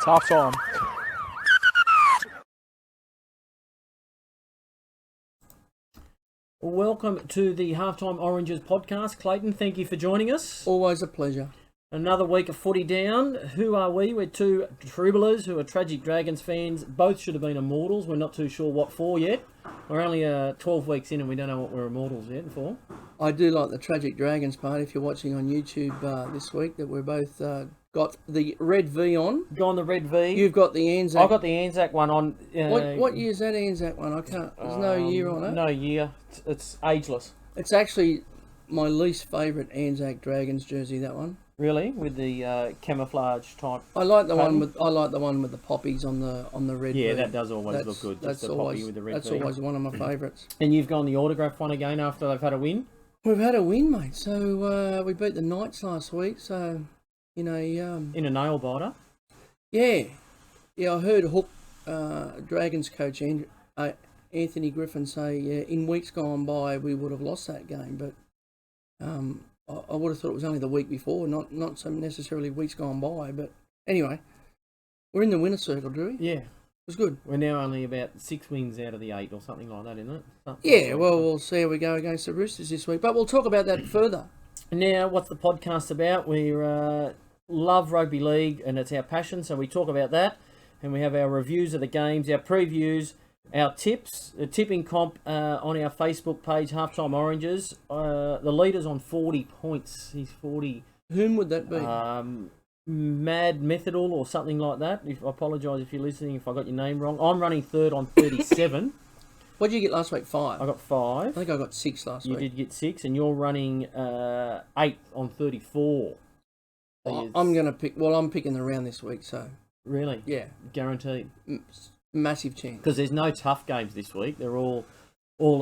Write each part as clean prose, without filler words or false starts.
It's half time. Welcome to the Halftime Oranges podcast. Clayton, thank you for joining us. Always a pleasure. Another week of footy down. Who are we? We're two Dribblers who are tragic Dragons fans. Both should have been immortals. We're not too sure what for yet. We're only 12 weeks in and we don't know what we're immortals yet for. I do like the tragic Dragons part. If you're watching on YouTube this week, that we're both got the red V on. Gone the red V. You've got the Anzac. I've got the Anzac one on. What year's that Anzac one? I can't. There's no year on it. No year. It's ageless. It's actually my least favourite Anzac Dragons jersey. That one. Really, with the camouflage type. I like the one with the poppies on the red. Yeah, V. that does always look good. That's always with the red that's V. always one of my favourites. And you've gone the autograph one again after they've had a win. We've had a win, mate. So we beat the Knights last week. So in a nail biter. Yeah. I heard Hook Dragons coach Anthony Griffin say, in weeks gone by we would have lost that game, but I would have thought it was only the week before, not so necessarily weeks gone by. But anyway, we're in the winner's circle, Drew. Yeah. It was good. We're now only about 6 wins out of the 8 or something like that, isn't it? Yeah, well, we'll see how we go against the Roosters this week, but we'll talk about that further. Now, what's the podcast about? We love Rugby League and it's our passion, so we talk about that. And we have our reviews of the games, our previews, our tips, the tipping comp on our Facebook page, Halftime Oranges. The leader's on 40 points. He's 40. Whom would that be? Mad Methodal or something like that. I apologise if you're listening if I got your name wrong. I'm running third on 37. What did you get last week? 5? I got 5. I think I got 6 last week. You did get 6, and you're running 8 on 34. I'm going to pick... Well, I'm picking the round this week, so... Really? Yeah. Guaranteed? Massive chance. Because there's no tough games this week. They're all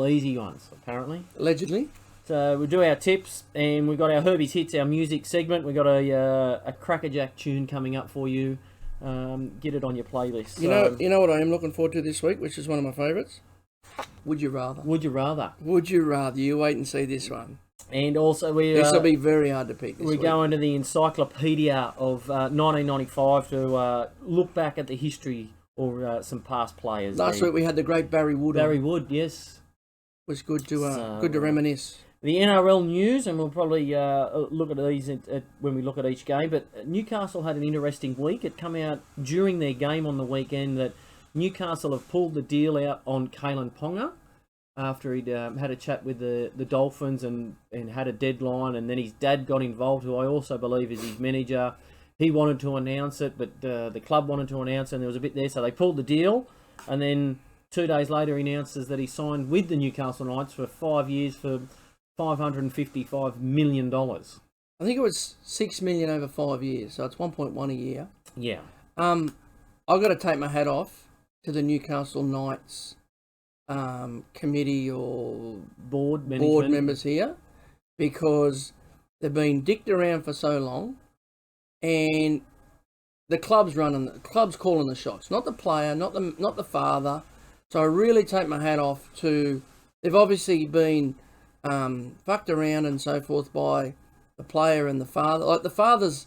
easy ones, apparently. Allegedly. So we'll do our tips, and we've got our Herbie's Hits, our music segment. We've got a crackerjack tune coming up for you. Get it on your playlist. You know what I am looking forward to this week, which is one of my favourites? Would you rather? Would you rather? Would you rather? You wait and see this one. And also this will be very hard to pick this week. We go into the encyclopedia of 1995 to look back at the history or some past players. Last week we had the great Barry Wood. Barry Wood, yes. It was good to reminisce. The NRL news, and we'll probably look at these when we look at each game, but Newcastle had an interesting week. It came out during their game on the weekend that Newcastle have pulled the deal out on Kalen Ponga after he'd had a chat with the Dolphins and had a deadline, and then his dad got involved, who I also believe is his manager. He wanted to announce it, but the club wanted to announce it, and there was a bit there, so they pulled the deal, and then 2 days later he announces that he signed with the Newcastle Knights for 5 years for $555 million. I think it was $6 million over 5 years, so it's 1.1 a year. Yeah. I've got to take my hat off to the Newcastle Knights committee or board members here, because they've been dicked around for so long, and the club's calling the shots, not the player, not the father. So I really take my hat off to. They've obviously been fucked around and so forth by the player and the father. Like the father's.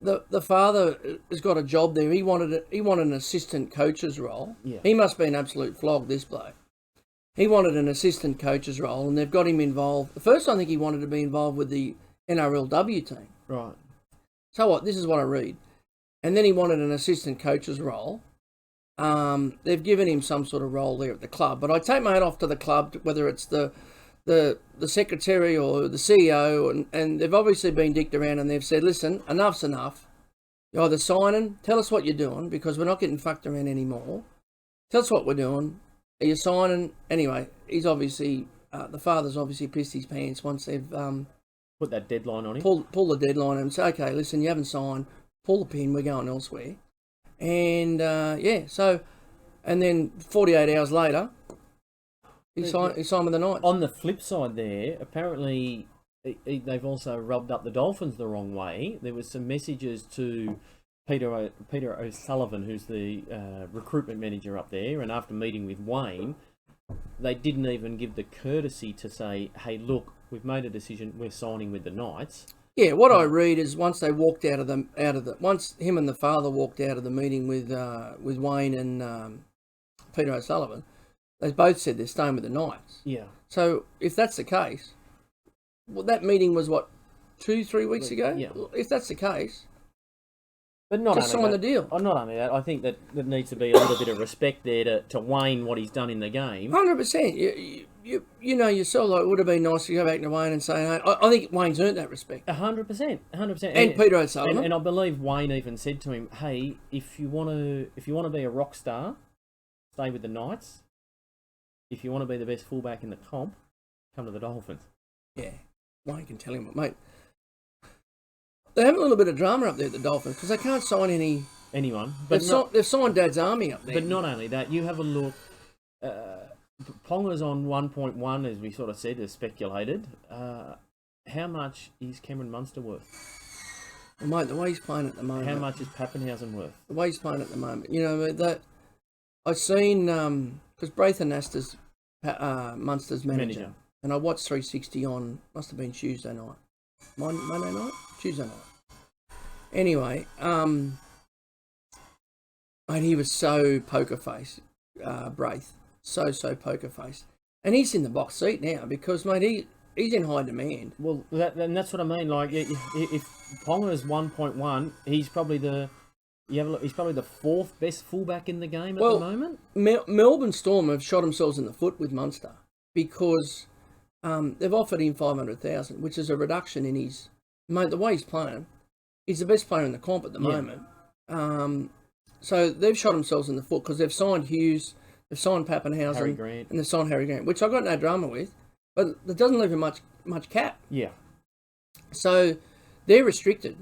The father has got a job there. He wanted an assistant coach's role. Yeah. He must be an absolute flog, this bloke. He wanted an assistant coach's role, and they've got him involved. First, I think he wanted to be involved with the NRLW team. Right. So what? This is what I read. And then he wanted an assistant coach's role. They've given him some sort of role there at the club. But I take my hat off to the club, whether it's the secretary or the CEO, and they've obviously been dicked around, and they've said, listen, enough's enough. You're either signing, tell us what you're doing, because we're not getting fucked around anymore. Tell us what we're doing. Are you signing? Anyway, he's obviously, the father's obviously pissed his pants once they've put that deadline on him. Pull the deadline and say, okay, listen, you haven't signed, pull the pin, we're going elsewhere. And and then 48 hours later, he signed with the Knights. On the flip side there, apparently they've also rubbed up the Dolphins the wrong way. There was some messages to Peter O'Sullivan, who's the recruitment manager up there, and after meeting with Wayne, they didn't even give the courtesy to say, hey, look, we've made a decision, we're signing with the Knights. Yeah, what I read is once they walked once him and the father walked out of the meeting with Wayne and Peter O'Sullivan, they both said they're staying with the Knights. Yeah. So if that's the case, well, that meeting was what, 2-3 weeks ago. Yeah. If that's the case, But not just only sign that, the deal. Not only that, I think that there needs to be a little bit of respect there to Wayne, what he's done in the game. 100%. You know yourself, like, it would have been nice to go back to Wayne and say, hey, I think Wayne's earned that respect. 100%. And Peter O'Sullivan. And I believe Wayne even said to him, "Hey, if you want to be a rock star, stay with the Knights. If you want to be the best fullback in the comp, come to the Dolphins." Yeah, Wayne can tell him, mate. They're having a little bit of drama up there at the Dolphins because they can't sign anyone. But they've signed Dad's Army up there. But not only that, you have a look. Ponga's on 1.1, as we sort of said, as speculated. How much is Cameron Munster worth? Well, mate, the way he's playing at the moment. How much is Pappenhausen worth? The way he's playing at the moment. You know, that I've seen, because Braithen Astor's Munster's manager. And I watched 360 on, must have been Tuesday night. Monday night? Tuesday night. Anyway, mate, he was so poker face, Braith. So poker face. And he's in the box seat now because, mate, he's in high demand. Well, that's what I mean. Like, if Ponga's 1.1, he's probably the fourth best fullback in the game at the moment. Melbourne Storm have shot themselves in the foot with Munster because they've offered him 500,000, which is a reduction in his, mate, the way he's playing. He's the best player in the comp at the moment. So they've shot themselves in the foot because they've signed Hughes, they've signed Pappenhausen, and they've signed Harry Grant, which I've got no drama with, but it doesn't leave him much cap. Yeah. So they're restricted.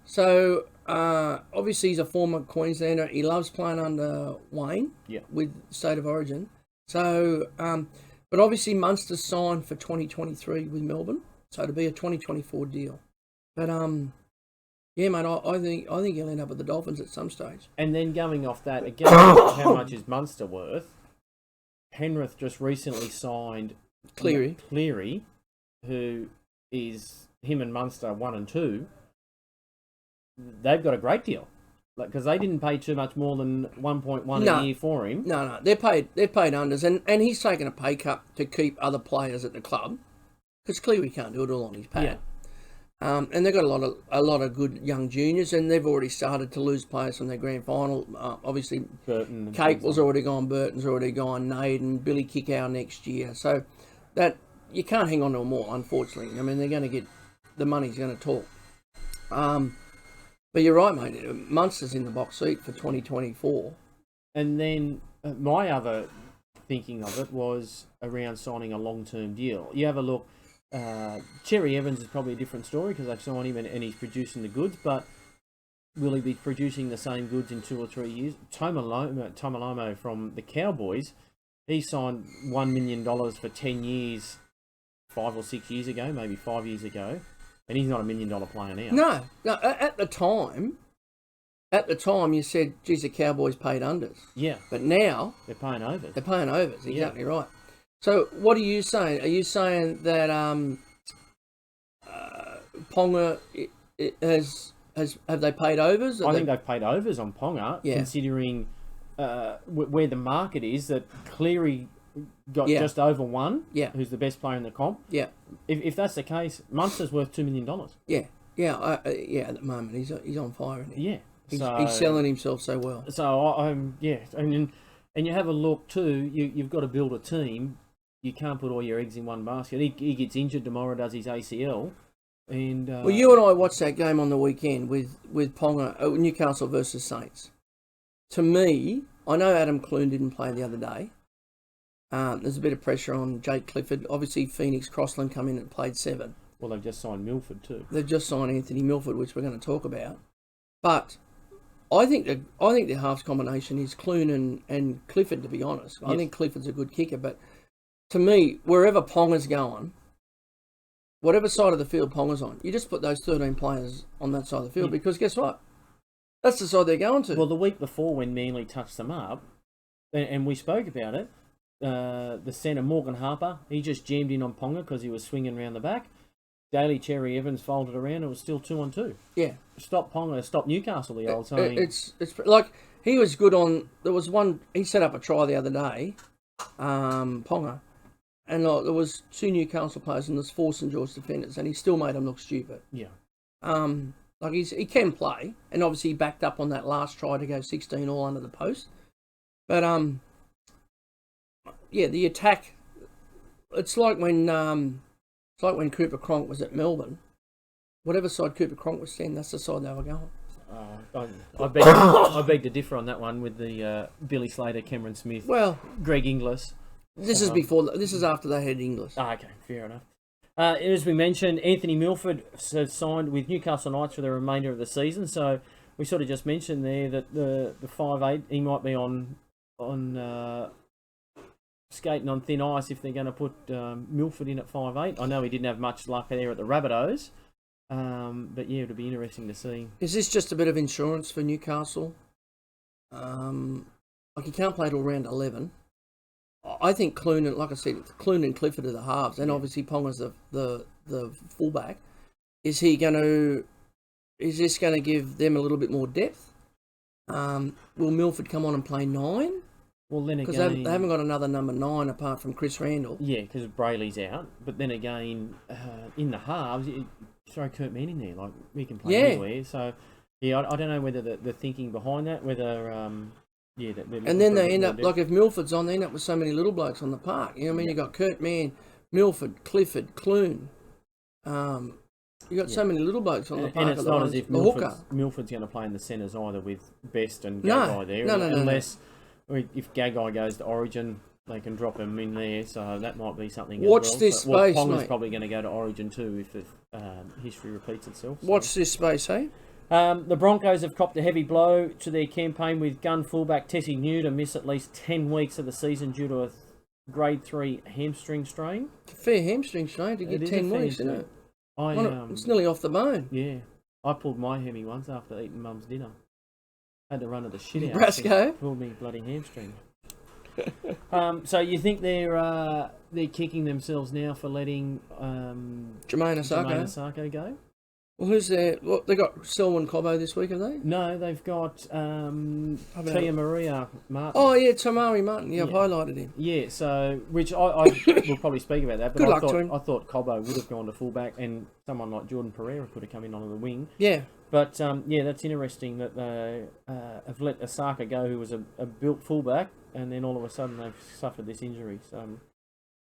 So obviously he's a former Queenslander. He loves playing under Wayne with State of Origin. So, but obviously Munster's signed for 2023 with Melbourne, so it'll be a 2024 deal. But yeah, mate, I think he'll end up with the Dolphins at some stage. And then going off that again, how much is Munster worth? Penrith just recently signed Cleary, who is him and Munster 1 and 2. They've got a great deal, because they didn't pay too much more than 1.1 a year for him. No, they're paid unders, and he's taken a pay cut to keep other players at the club, because Cleary can't do it all on his pad. And they've got a lot of good young juniors, and they've already started to lose players from their grand final. Obviously, Burton, Capel's already gone, Burton's already gone, Naden, Billy Kickow next year. So that you can't hang on to them all, unfortunately. I mean, they're going to get the money's going to talk. But you're right, mate. Munster's in the box seat for 2024. And then my other thinking of it was around signing a long-term deal. You have a look. Cherry Evans is probably a different story because they've signed him and he's producing the goods, but will he be producing the same goods in 2 or 3 years? Tomalomo from the Cowboys, he signed $1 million for 10 years 5 or 6 years ago, maybe 5 years ago, and he's not $1 million player now. No. At the time, you said, geez, the Cowboys paid unders. Yeah. But now they're paying overs. Exactly right. So what are you saying? Are you saying that Ponga have they paid overs? I think they've paid overs on Ponga, considering where the market is. That Cleary got just over 1. Who's the best player in the comp? Yeah. If that's the case, Munster's worth $2 million. Yeah. At the moment, he's on fire. Isn't he? Yeah. He's selling himself so well. So and you have a look too. You've got to build a team. You can't put all your eggs in one basket. He gets injured tomorrow, does his ACL. And well, you and I watched that game on the weekend with Ponga, Newcastle versus Saints. To me, I know Adam Clune didn't play the other day. There's a bit of pressure on Jake Clifford. Obviously, Phoenix Crossland come in and played 7. Well, they've just signed Milford too. They've just signed Anthony Milford, which we're going to talk about. But I think the halves combination is Clune and Clifford, to be honest. I think Clifford's a good kicker, but to me, wherever Ponga's going, whatever side of the field Ponga's on, you just put those 13 players on that side of the field because guess what? That's the side they're going to. Well, the week before when Manly touched them up, and we spoke about it, the centre Morgan Harper, he just jammed in on Ponga because he was swinging around the back. Daly Cherry Evans folded around, it was still 2-2. Yeah. Stop Ponga, stop Newcastle, the old saying. It's like he was good on. There was one he set up a try the other day, Ponga, and like, there was 2 Newcastle players and there's 4 St George defenders, and he still made them look stupid. Yeah. Like he can play, and obviously he backed up on that last try to go 16 all under the post. But yeah, the attack. It's like when Cooper Cronk was at Melbourne. Whatever side Cooper Cronk was standing, that's the side they were going. I beg to differ on that one with the Billy Slater, Cameron Smith, Greg Inglis. This is before. This is after they had Inglis. Okay, fair enough. As we mentioned, Anthony Milford has signed with Newcastle Knights for the remainder of the season. So we sort of just mentioned there that the 5'8", he might be on skating on thin ice if they're going to put Milford in at 5'8". I know he didn't have much luck there at the Rabbitohs. But yeah, it'll be interesting to see. Is this just a bit of insurance for Newcastle? Like he can't play till round 11. I think Clune and, like I said, Clune and Clifford are the halves, and obviously Ponga's the fullback. Is this going to give them a little bit more depth? Will Milford come on and play 9? Well, then again, because they haven't got another number 9 apart from Chris Randall. Yeah, because Brayley's out. But then again, in the halves, you throw Kurt Manning there, like he can play anywhere. So yeah, I don't know whether the thinking behind that, whether and then they end up like if Milford's on, they end up with so many little blokes on the park. You know what I mean? You got Kurt Mann, Milford, Clifford, Clune. You got so many little blokes on the park. And it's not as if Milford's going to play in the centres either with Best and Gagai there. No. Unless if Gagai goes to Origin, they can drop him in there. So that might be something. Watch this space, Ponga's mate. probably going to go to Origin too if history repeats itself. So. Watch this space, hey? The Broncos have copped a heavy blow to their campaign with gun fullback Tessie New to miss at least 10 weeks of the season due to a grade 3 hamstring strain. It's a fair hamstring strain to get 10 weeks, isn't it? It's nearly off the bone. Yeah. I pulled my hemi once after eating Mum's dinner. Had to run at the shit out. Brasco? Pulled me bloody hamstring. So you think they're kicking themselves now for letting Jermaine Asako go? Well, who's there? What, they got Selwyn Cobbo this week, have they? No, they've got Tia Maria Martin. Oh, yeah, Tamari Martin. Yeah, I've highlighted him. Yeah, so, which I will probably speak about that. But Good luck to him. I thought Cobbo would have gone to fullback and someone like Jordan Pereira could have come in onto the wing. Yeah. But, yeah, that's interesting that they have let Asaka go, who was a built fullback, and then all of a sudden they've suffered this injury. So,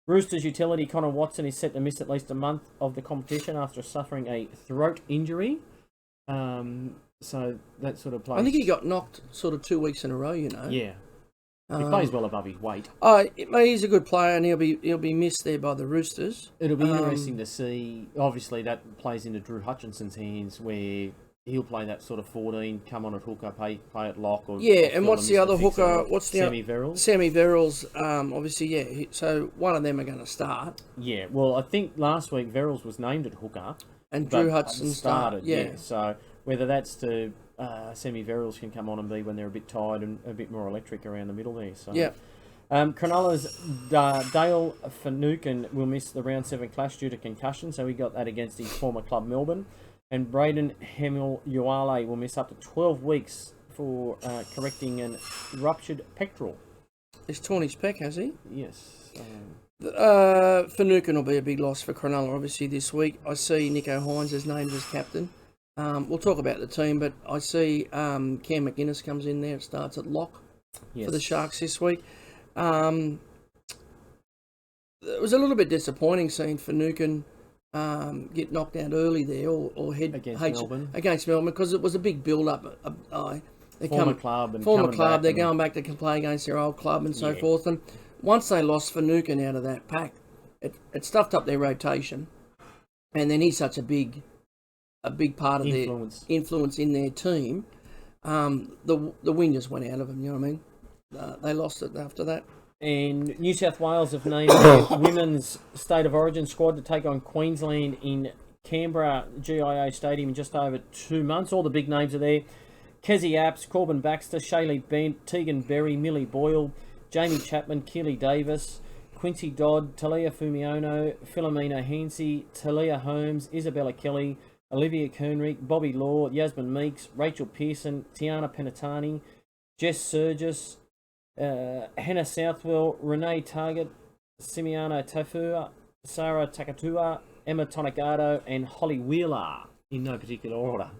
Roosters utility Connor Watson is set to miss at least a month of the competition after suffering a throat injury. So that sort of plays. I think he got knocked sort of 2 weeks in a row, you know. Yeah. He plays well above his weight. He's a good player, and he'll be missed there by the Roosters. It'll be interesting to see. Obviously, that plays into Drew Hutchinson's hands, where he'll play that sort of 14, come on at hooker, play at lock. Or and what's the other hooker? What's the Sammy Verrills? Sammy Verrills, obviously, yeah. So one of them are going to start. Yeah, well, I think last week Verrills was named at hooker. And Drew Hutchinson started. Yeah. So whether that's to Sammy Verrills can come on and be when they're a bit tired and a bit more electric around the middle there. So. Yeah. Cronulla's Dale Finucane will miss the round 7 clash due to concussion, so he got that against his former club Melbourne. And Braden Hemel-Uale will miss up to 12 weeks for correcting an ruptured pectoral. He's torn his pec, has he? Yes. Finucane will be a big loss for Cronulla, obviously, this week. I see Nico Hines is named as captain. We'll talk about the team, but I see Cam McInnes comes in there. It starts at lock for the Sharks this week. It was a little bit disappointing seeing Finucane get knocked out early there or head against Melbourne because it was a big build-up. Former club. They're going back to play against their old club and so forth. And once they lost Finucane out of that pack, it stuffed up their rotation. And then he's such a big part of their influence in their team. The wind just went out of them. You know what I mean? They lost it after that. And New South Wales have named their women's State of Origin squad to take on Queensland in Canberra GIO Stadium in just over 2 months. All the big names are there. Kezzy Apps, Corbin Baxter, Shaylee Bent, Tegan Berry, Millie Boyle, Jamie Chapman, Keely Davis, Quincy Dodd, Talia Fumiono, Philomena Hansey, Talia Holmes, Isabella Kelly, Olivia Koenrick, Bobby Law, Yasmin Meeks, Rachel Pearson, Tiana Penatani, Jess Surgis, Hannah Southwell, Renee Target, Simiano Tafua, Sarah Takatua, Emma Tonegado, and Holly Wheeler, in no particular order.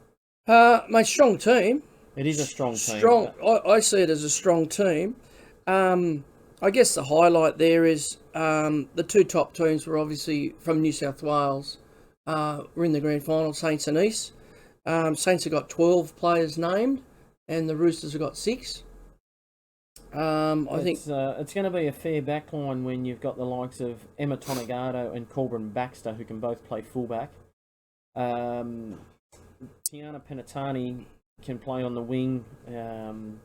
Mate, strong team. It is a strong team. Strong. I see it as a strong team. I guess the highlight there is the two top teams were obviously from New South Wales. Were in the grand final, Saints and East. Saints have got 12 players named, and the Roosters have got 6. I think it's going to be a fair backline when you've got the likes of Emma Tonegado and Corbin Baxter, who can both play fullback. Tiana Penatani can play on the wing, and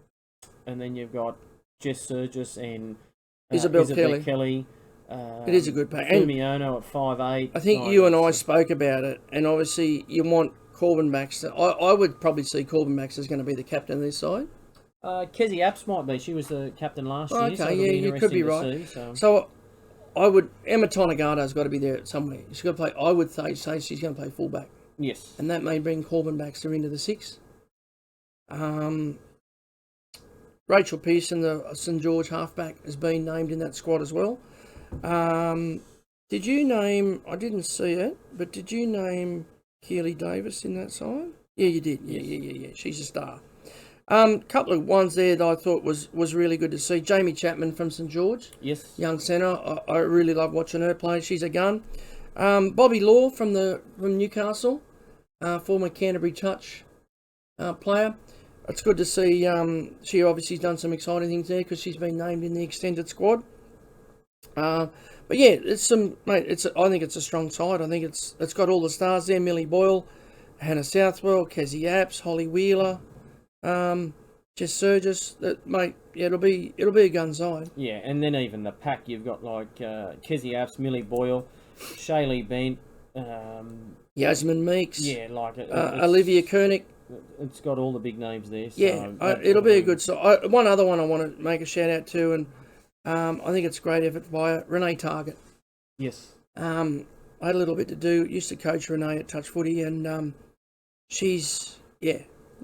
then you've got Jess Surgis and Isabel Kelly. It is a good pack. Fumiono at 5'8". I think you and I spoke about it, and obviously you want Corbin Baxter. I would probably see Corbin Baxter as going to be the captain of this side. Kezzy Apps might be. She was the captain last year. Okay, so yeah, you could be right. So I would. Emma Tonegado's got to be there somewhere. She's got to play. I would say she's going to play fullback. Yes, and that may bring Corbin Baxter into the 6. Rachel Pearson, the St George halfback, has been named in that squad as well. Did you name? I didn't see it, but did you name Keely Davis in that side? Yeah, you did. Yeah. She's a star. Couple of ones there that I thought was really good to see. Jamie Chapman from St George. Yes. Young centre. I really love watching her play. She's a gun. Bobby Law from Newcastle, former Canterbury Touch player. It's good to see. She obviously has done some exciting things there because she's been named in the extended squad. But yeah, I think it's a strong side. I think it's got all the stars there. Millie Boyle, Hannah Southwell, Kezzy Apps, Holly Wheeler, Jess Surgis. It'll be a gun side. Yeah, and then even the pack, you've got like Kezzy Apps, Millie Boyle, Shaylee Bent, Yasmin Meeks. Yeah, like Olivia Koenig. It's got all the big names there. So yeah, it'll be a good side. One other one I want to make a shout out to, and I think it's a great effort by Renee Target. Yes. I had a little bit to do. Used to coach Renee at Touch Footy, and she's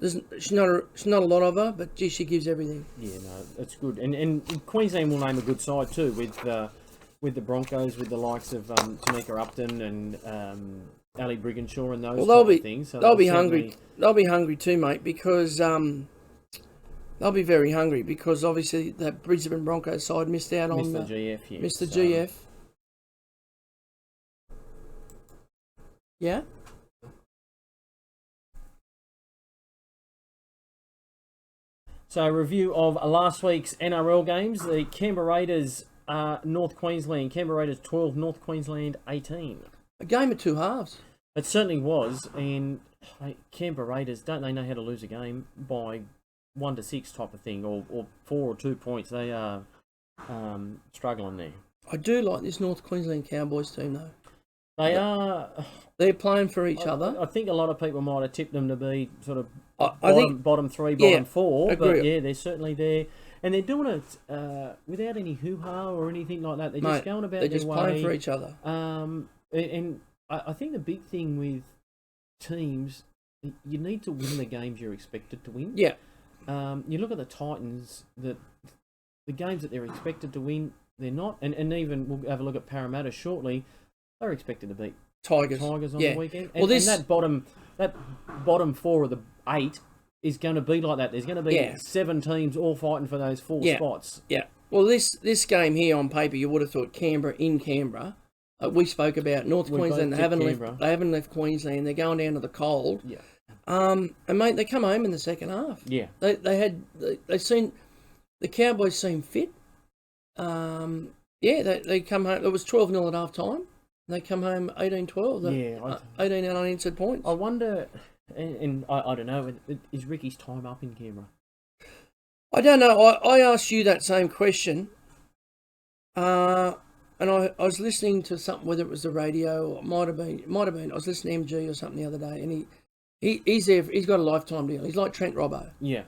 not a lot of her, but gee, she gives everything. Yeah, no, it's good. And Queensland will name a good side too with the Broncos, with the likes of Tamika Upton and Ali Brigginshaw and those type of things. So they'll be hungry. They'll be hungry too, mate, because they'll be very hungry because obviously that Brisbane Broncos side missed out on the GF. Yeah, missed the GF. Yeah. So, review of last week's NRL games. The Canberra Raiders, North Queensland. Canberra Raiders 12, North Queensland 18. A game of two halves. It certainly was. And Canberra Raiders, don't they know how to lose a game by 1-6 type of thing, or 4 or 2 points? They are struggling there. I do like this North Queensland Cowboys team, though. They are. They're playing for each other. I think a lot of people might have tipped them to be sort of bottom 3, bottom 4. Agree. But yeah, they're certainly there. And they're doing it without any hoo-ha or anything like that. They're just going about their way. They're just playing for each other. And I think the big thing with teams, you need to win the games you're expected to win. Yeah. You look at the Titans, the games that they're expected to win, they're not. And even, we'll have a look at Parramatta shortly, they're expected to beat Tigers on the weekend. And, and that bottom 4 of the 8 is going to be like that. There's going to be 7 teams all fighting for those 4 spots. Yeah. Well, this game here on paper, you would have thought Canberra in Canberra. We spoke about North Queensland. They haven't left Queensland. They're going down to the cold. Yeah. And mate, they come home in the second half. Yeah. They seen the Cowboys seem fit. They come home. It was 12-0 at half time. They come home 18-12. 18 unanswered points. I wonder, and I don't know, is Ricky's time up in Canberra? I don't know. I asked you that same question. And I was listening to something, whether it was the radio or it might have been. I was listening to MG or something the other day, and he's there. He's got a lifetime deal. He's like Trent Robbo. Yeah.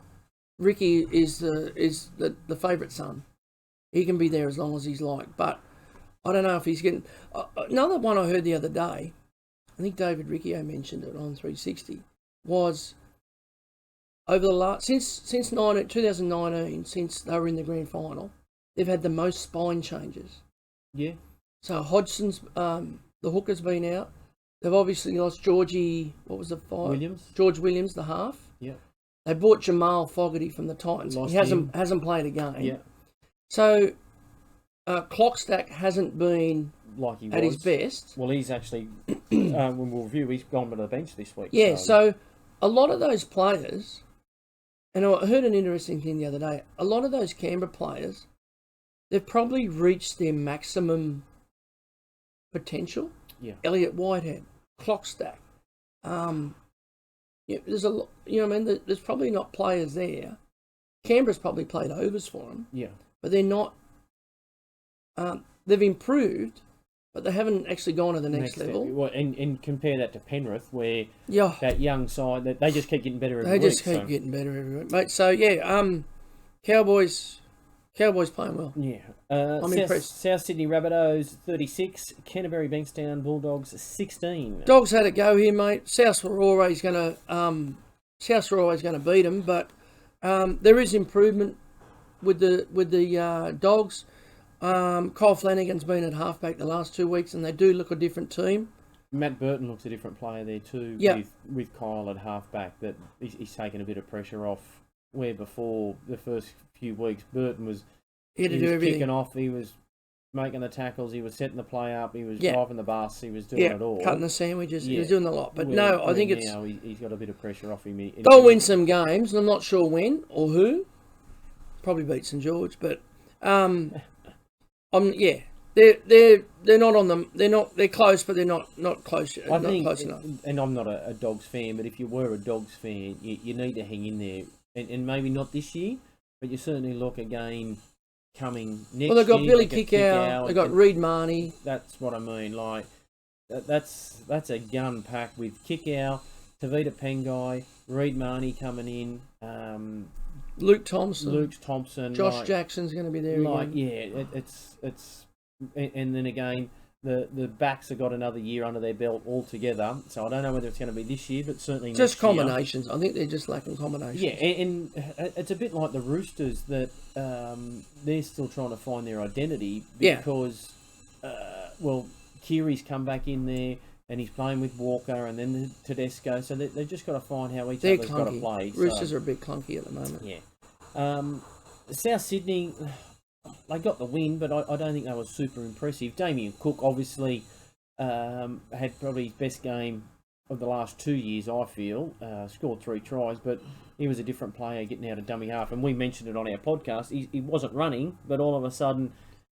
Ricky is the favourite son. He can be there as long as he's like. But I don't know if he's getting... another one I heard the other day, I think David Riccio mentioned it on 360, was over the last... Since 2019, since they were in the grand final, they've had the most spine changes. Yeah. So Hodgson's, the hooker's been out. They've obviously lost Georgie, what was the fight? Williams. George Williams, the half. Yeah. They bought Jamal Fogarty from the Titans. Lost he hasn't played a game. Yeah. So Clockstack hasn't been Like he at was. his best. Well, he's actually, when we'll review, he's gone to the bench this week. Yeah, so a lot of those players, and I heard an interesting thing the other day, a lot of those Canberra players, they've probably reached their maximum potential. Yeah. Elliot Whitehead, Clockstack. Yeah, there's a lot, you know what I mean? There's probably not players there. Canberra's probably played overs for them. Yeah. But they're not, they've improved, but they haven't actually gone to the next level. Well, and compare that to Penrith, where Yeah. that young side, that they just keep getting better every They week. just keep getting better every week, mate. So, yeah, Cowboys playing well. Yeah. I'm impressed. South Sydney Rabbitohs 36, Canterbury Bankstown Bulldogs 16. Dogs had a go here, mate. South were always going to beat them, but there is improvement with the Dogs. Kyle Flanagan's been at halfback the last 2 weeks, and they do look a different team. Matt Burton looks a different player there too. Yeah. With Kyle at halfback, that he's taken a bit of pressure off. Where before the first few weeks, Burton was He had to do everything. Kicking off, he was making the tackles, he was setting the play up, he was driving the bus, he was doing it all. Cutting the sandwiches, he was doing a lot. But I think it's... Now he's got a bit of pressure off him. They'll win some games, and I'm not sure when or who. Probably beat St George, but they're not on them. They're close, but they're not close. Not close enough. And I'm not a Dogs fan, but if you were a Dogs fan, you need to hang in there, and maybe not this year, but you certainly look again coming next year. Well, they've got Billy Kickout, they've got Reed Marnie. That's what I mean. Like that's a gun pack with Kickout, Tavita Pengai, Reed Marnie coming in. Luke Thompson, Josh Jackson's going to be there again. Yeah, it's and then again the backs have got another year under their belt altogether. So I don't know whether it's going to be this year, but certainly just next combinations. Year. I think they're just lacking combinations. Yeah, and it's a bit like the Roosters that they're still trying to find their identity because Kiri's come back in there. And he's playing with Walker and then the Tedesco, so they've just got to find how each other's got to play. Roosters are a bit clunky at the moment. Yeah. South Sydney, they got the win, but I don't think they were super impressive. Damien Cook obviously had probably his best game of the last 2 years, I feel. Scored 3 tries, but he was a different player getting out of dummy half. And we mentioned it on our podcast. He wasn't running, but all of a sudden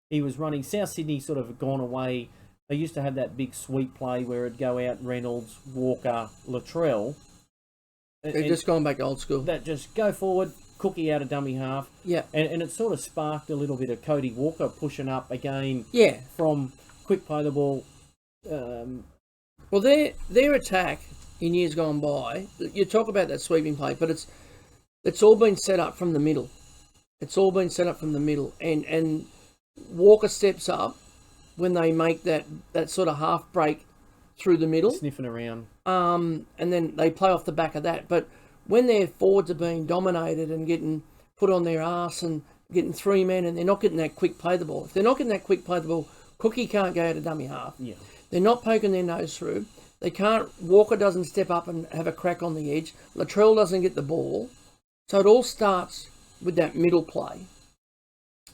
he was running. South Sydney sort of gone away. They used to have that big sweep play where it'd go out Reynolds, Walker, Latrell. They've just gone back old school. That just go forward, Cookie out of dummy half. Yeah. And it sort of sparked a little bit of Cody Walker pushing up again. Yeah. From quick play the ball. Well, their attack in years gone by, you talk about that sweeping play, but it's all been set up from the middle. And Walker steps up when they make that sort of half break through the middle. Sniffing around. And then they play off the back of that. But when their forwards are being dominated and getting put on their arse and getting 3 men and they're not getting that quick play the ball. If they're not getting that quick play the ball, Cookie can't go out of dummy half. Yeah. They're not poking their nose through. They can't... Walker doesn't step up and have a crack on the edge. Latrell doesn't get the ball. So it all starts with that middle play.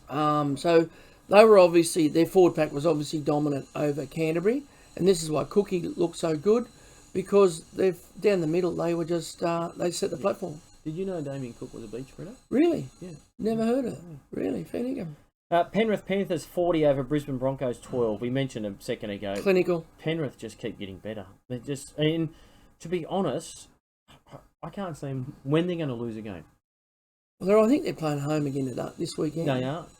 So... They were obviously, their forward pack was obviously dominant over Canterbury, and this is why Cookie looked so good, because they've down the middle they were just they set the platform. Did you know Damien Cook was a beach spreader? Really? Yeah. Never heard of it. Really, fair dinkum. Penrith Panthers 40 over Brisbane Broncos 12. We mentioned a second ago. Clinical. Penrith just keep getting better. They just, and to be honest, I can't see when they're going to lose a game. Well, I think they're playing home again this weekend.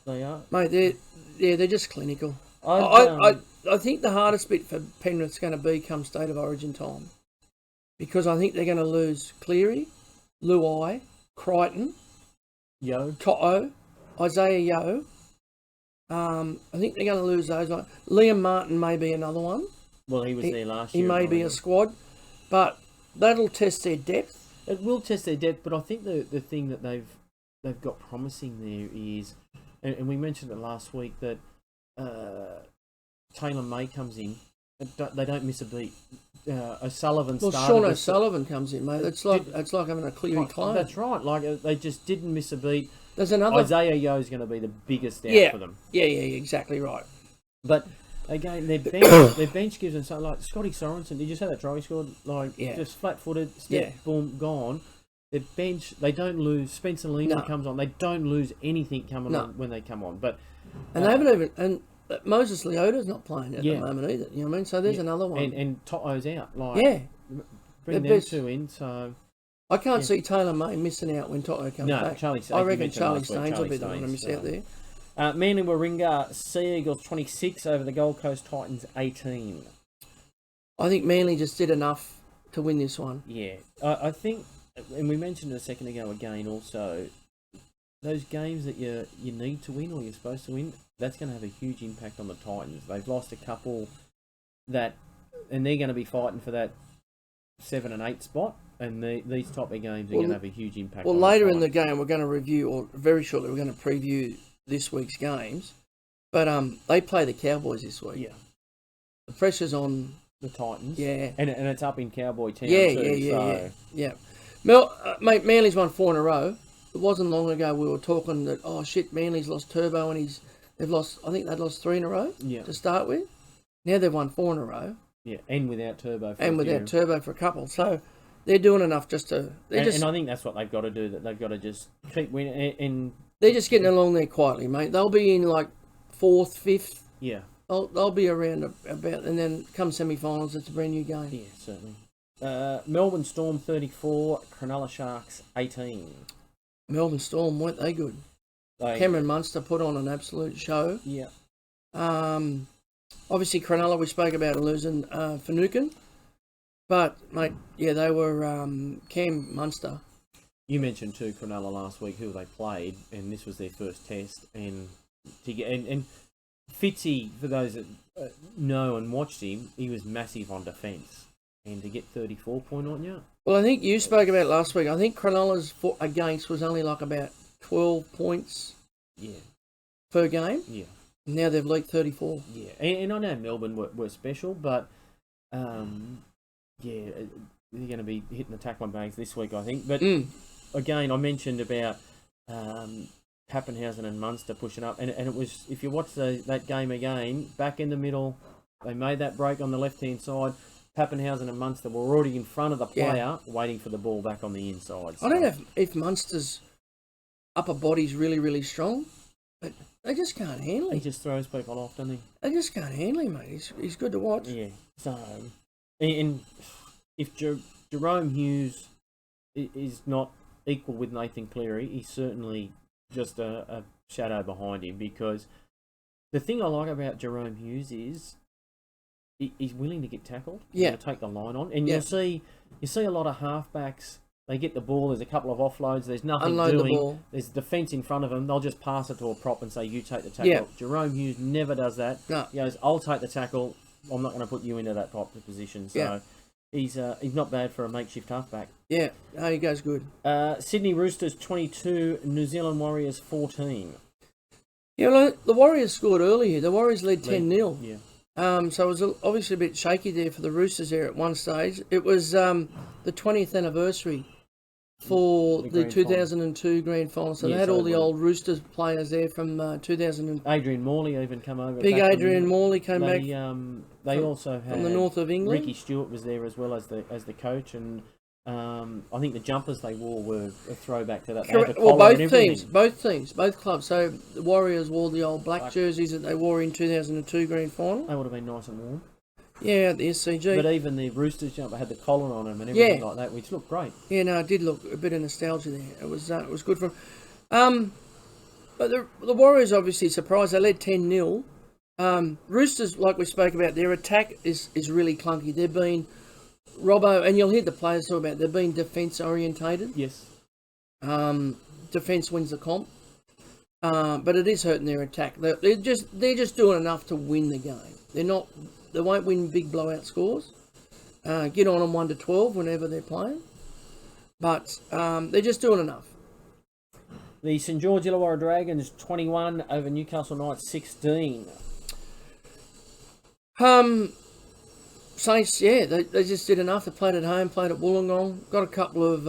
They are. Mate, they're just clinical. I think the hardest bit for Penrith's going to be come State of Origin time, because I think they're going to lose Cleary, Luai, Crichton, Yo, To'o, Isaiah Yo, I think they're going to lose those. Like Liam Martin may be another one. Well, he was there last He year. may be a squad, but that'll test their depth. It will test their depth, but I think the thing that they've got promising there is, and we mentioned it last week, that Taylor May comes in. They don't miss a beat. O'Sullivan started. Well, Sean O'Sullivan comes in, mate. It's like having a clear clone. That's right. Like they just didn't miss a beat. There's another. Isaiah Yo is going to be the biggest out for them. Yeah, exactly right. But again, their bench gives them something like Scotty Sorensen. Did you say that try he scored? Like just flat-footed, boom, gone. Their bench, they don't lose. Spencer Lehman comes on. They don't lose anything coming on when they come on. But and they haven't even Moses Leota's not playing at the moment either. You know what I mean? So there's another one. And Toto's out. Like bring them two in. So I can't see Taylor May missing out when Toto comes back. I reckon Charlie Staines will be the one to miss out there. Manly Warringah Sea Eagles 26 over the Gold Coast Titans 18. I think Manly just did enough to win this one. Yeah, I think, and we mentioned it a second ago again also, those games that you need to win or you're supposed to win, that's going to have a huge impact on the Titans. They've lost a couple and they're going to be fighting for that 7 and 8 spot. And these type of games are going to have a huge impact. Well, later in the game, we're going to review, or very shortly, we're going to preview this week's games. But they play the Cowboys this week. Yeah. The pressure's on the Titans. Yeah. And it's up in Cowboy Town too. Yeah. Mate, Manly's won 4 in a row. It wasn't long ago we were talking that, oh shit, Manly's lost Turbo and they've lost 3 in a row to start with. Now they've won 4 in a row. Yeah, and without Turbo for a couple. So they're doing enough just to... And I think that's what they've got to do, that they've got to just keep winning. And they're just getting along there quietly, mate. They'll be in like 4th, 5th. Yeah. They'll be around about... And then come semi-finals, it's a brand new game. Yeah, certainly. Melbourne Storm 34, Cronulla Sharks 18. Melbourne Storm, weren't they good? Cameron Munster put on an absolute show. Yeah. Obviously, Cronulla, we spoke about losing Finucane. But, mate, they were Cam Munster. You mentioned too Cronulla last week who they played, and this was their first test. And Fitzy, for those that know and watched him, he was massive on defence. And to get 34 point on you. Well, I think you spoke about it last week. I think Cronulla's against was only like about 12 points per game. Yeah. Now they've leaked 34. Yeah, and I know Melbourne were special, but they're going to be hitting the tackling bags this week, I think. But again, I mentioned about Pappenhausen and Munster pushing up, and it was, if you watch that game again, back in the middle, they made that break on the left-hand side. Pappenhausen and Munster were already in front of the player, waiting for the ball back on the inside. So. I don't know if Munster's upper body's really, really strong, but they just can't handle him. He just throws people off, doesn't he? They just can't handle him, mate. He's good to watch. Yeah. So, and if Jerome Hughes is not equal with Nathan Cleary, he's certainly just a shadow behind him, because the thing I like about Jerome Hughes is he's willing to get tackled. He's going to take the line on. And you see a lot of halfbacks, they get the ball, there's a couple of offloads, there's nothing Unload doing. The ball. There's defence in front of them, they'll just pass it to a prop and say, you take the tackle. Yeah. Jerome Hughes never does that. No. He goes, I'll take the tackle, I'm not going to put you into that prop position. So he's not bad for a makeshift halfback. Yeah, no, he goes good. Sydney Roosters 22, New Zealand Warriors 14. Yeah, well, the Warriors scored early here. The Warriors led 10-0. Yeah. So it was obviously a bit shaky there for the Roosters there at one stage. It was the 20th anniversary for the 2002 Grand Final. So they had all the old Roosters players there from 2000. Adrian Morley even come over. Big Adrian Morley came back. They also had from the north of England. Ricky Stewart was there as well as the coach, and I think the jumpers they wore were a throwback to that. Correct. Well, both clubs. So the Warriors wore the old black jerseys that they wore in 2002 Grand Final. They would have been nice and warm. Yeah, at the SCG. But even the Roosters jumper had the collar on them and everything like that, which looked great. Yeah, no, it did look a bit of nostalgia there. It was good for them. But the Warriors obviously surprised. They led 10-0. Roosters, like we spoke about, their attack is really clunky. They've been Robbo, and you'll hear the players talk about, they've been defence orientated. Yes. Defence wins the comp. but it is hurting their attack. They're just doing enough to win the game. They won't win big blowout scores. Get on them 1-12 whenever they're playing, but they're just doing enough. The St George Illawarra Dragons 21 over Newcastle Knights 16. Saints, yeah, they just did enough. They played at home, played at Wollongong, got a couple of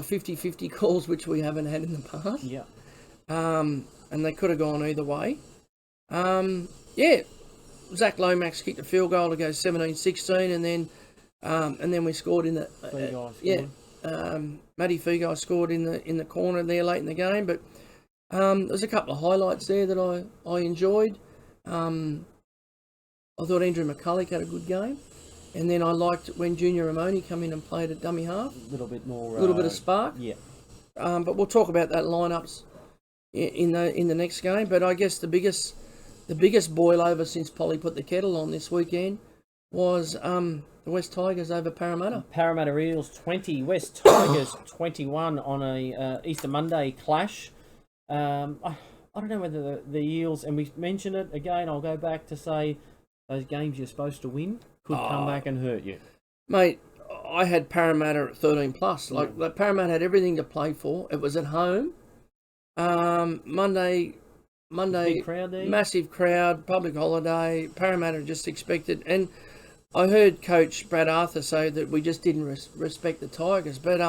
50-50 calls which we haven't had in the past. Yeah. And they could have gone either way. Yeah, Zach Lomax kicked a field goal to go 17-16, and then we scored in the Matty Feagai scored in the corner there late in the game. But there's a couple of highlights there that I enjoyed. I thought Andrew McCulloch had a good game, and then I liked when Junior Ramone come in and played at dummy half. A little bit of spark. Yeah. But we'll talk about that lineups in the next game. But I guess the biggest boil over since Polly put the kettle on this weekend was the West Tigers over Parramatta. Parramatta Eels 20, West Tigers 21 on a Easter Monday clash. I don't know whether the Eels, and we mentioned it again, I'll go back to say those games you're supposed to win could come back and hurt you. Mate, I had Parramatta at 13+. Like Parramatta had everything to play for. It was at home. Monday, big crowd there. Massive crowd, public holiday. Parramatta just expected. And I heard Coach Brad Arthur say that we just didn't respect the Tigers. But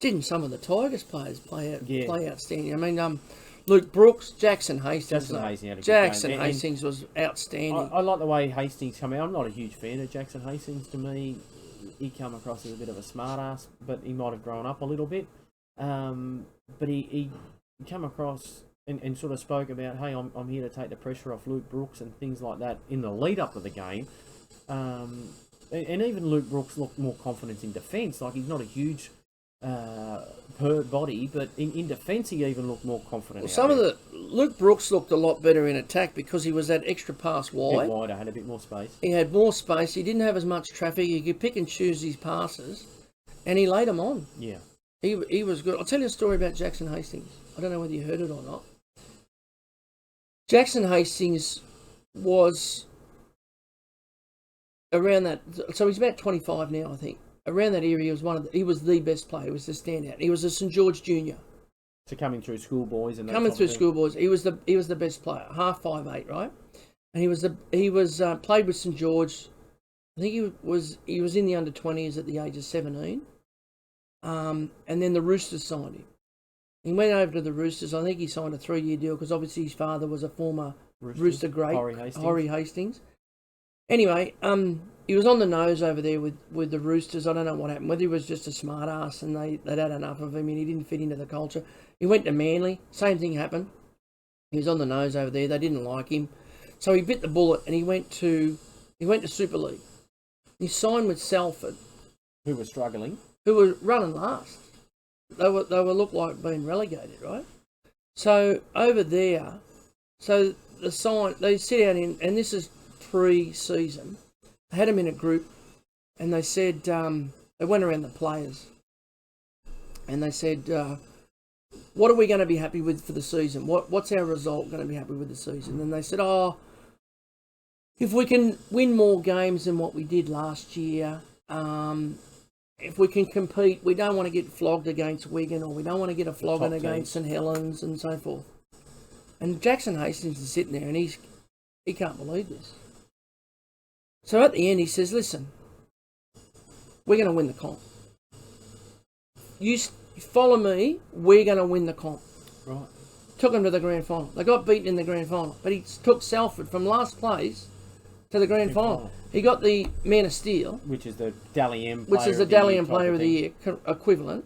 didn't some of the Tigers players play outstanding? I mean, Luke Brooks, Jackson Hastings. Hastings was outstanding. I like the way Hastings come out. I'm not a huge fan of Jackson Hastings. To me, he come across as a bit of a smart ass, but he might have grown up a little bit. But he come across and sort of spoke about, hey, I'm here to take the pressure off Luke Brooks and things like that in the lead up of the game. And even Luke Brooks looked more confident in defence. Like, he's not a huge per body, but in defence he even looked more confident. Luke Brooks looked a lot better in attack because he was that extra pass wide. A bit wider, had a bit more space. He had more space. He didn't have as much traffic. He could pick and choose his passes, and he laid them on. Yeah, he was good. I'll tell you a story about Jackson Hastings. I don't know whether you heard it or not. Jackson Hastings was around that, so he's about 25 now, I think. Around that area, he was the best player. He was the standout. He was a St George junior. So coming through schoolboys and schoolboys, he was the best player. 5'8", right? And he was played with St George. I think he was in the under-20s at the age of 17. And then the Roosters signed him. He went over to the Roosters. I think he signed a 3-year deal because obviously his father was a former Rooster great, Horry Hastings. Anyway, he was on the nose over there with the Roosters. I don't know what happened. Whether he was just a smart ass and they'd had enough of him and he didn't fit into the culture. He went to Manly. Same thing happened. He was on the nose over there. They didn't like him. So he bit the bullet and he went to Super League. He signed with Salford. Who were struggling. Who were running last. They were looked like being relegated, right? So over there, they sit down in, and this is pre-season. I had them in a group, and they said, they went around the players, and they said, what are we going to be happy with for the season? What's our result going to be happy with the season? And they said, if we can win more games than what we did last year, if we can compete, we don't want to get flogged against Wigan, or we don't want to get a flogging against St Helens and so forth. And Jackson Hastings is sitting there, and he can't believe this. So at the end, he says, listen, we're going to win the comp. You follow me, we're going to win the comp. Right. Took him to the grand final. They got beaten in the grand final, but he took Salford from last place to the grand final. He got the Man of Steel, which is the Dally M Player of the Year equivalent.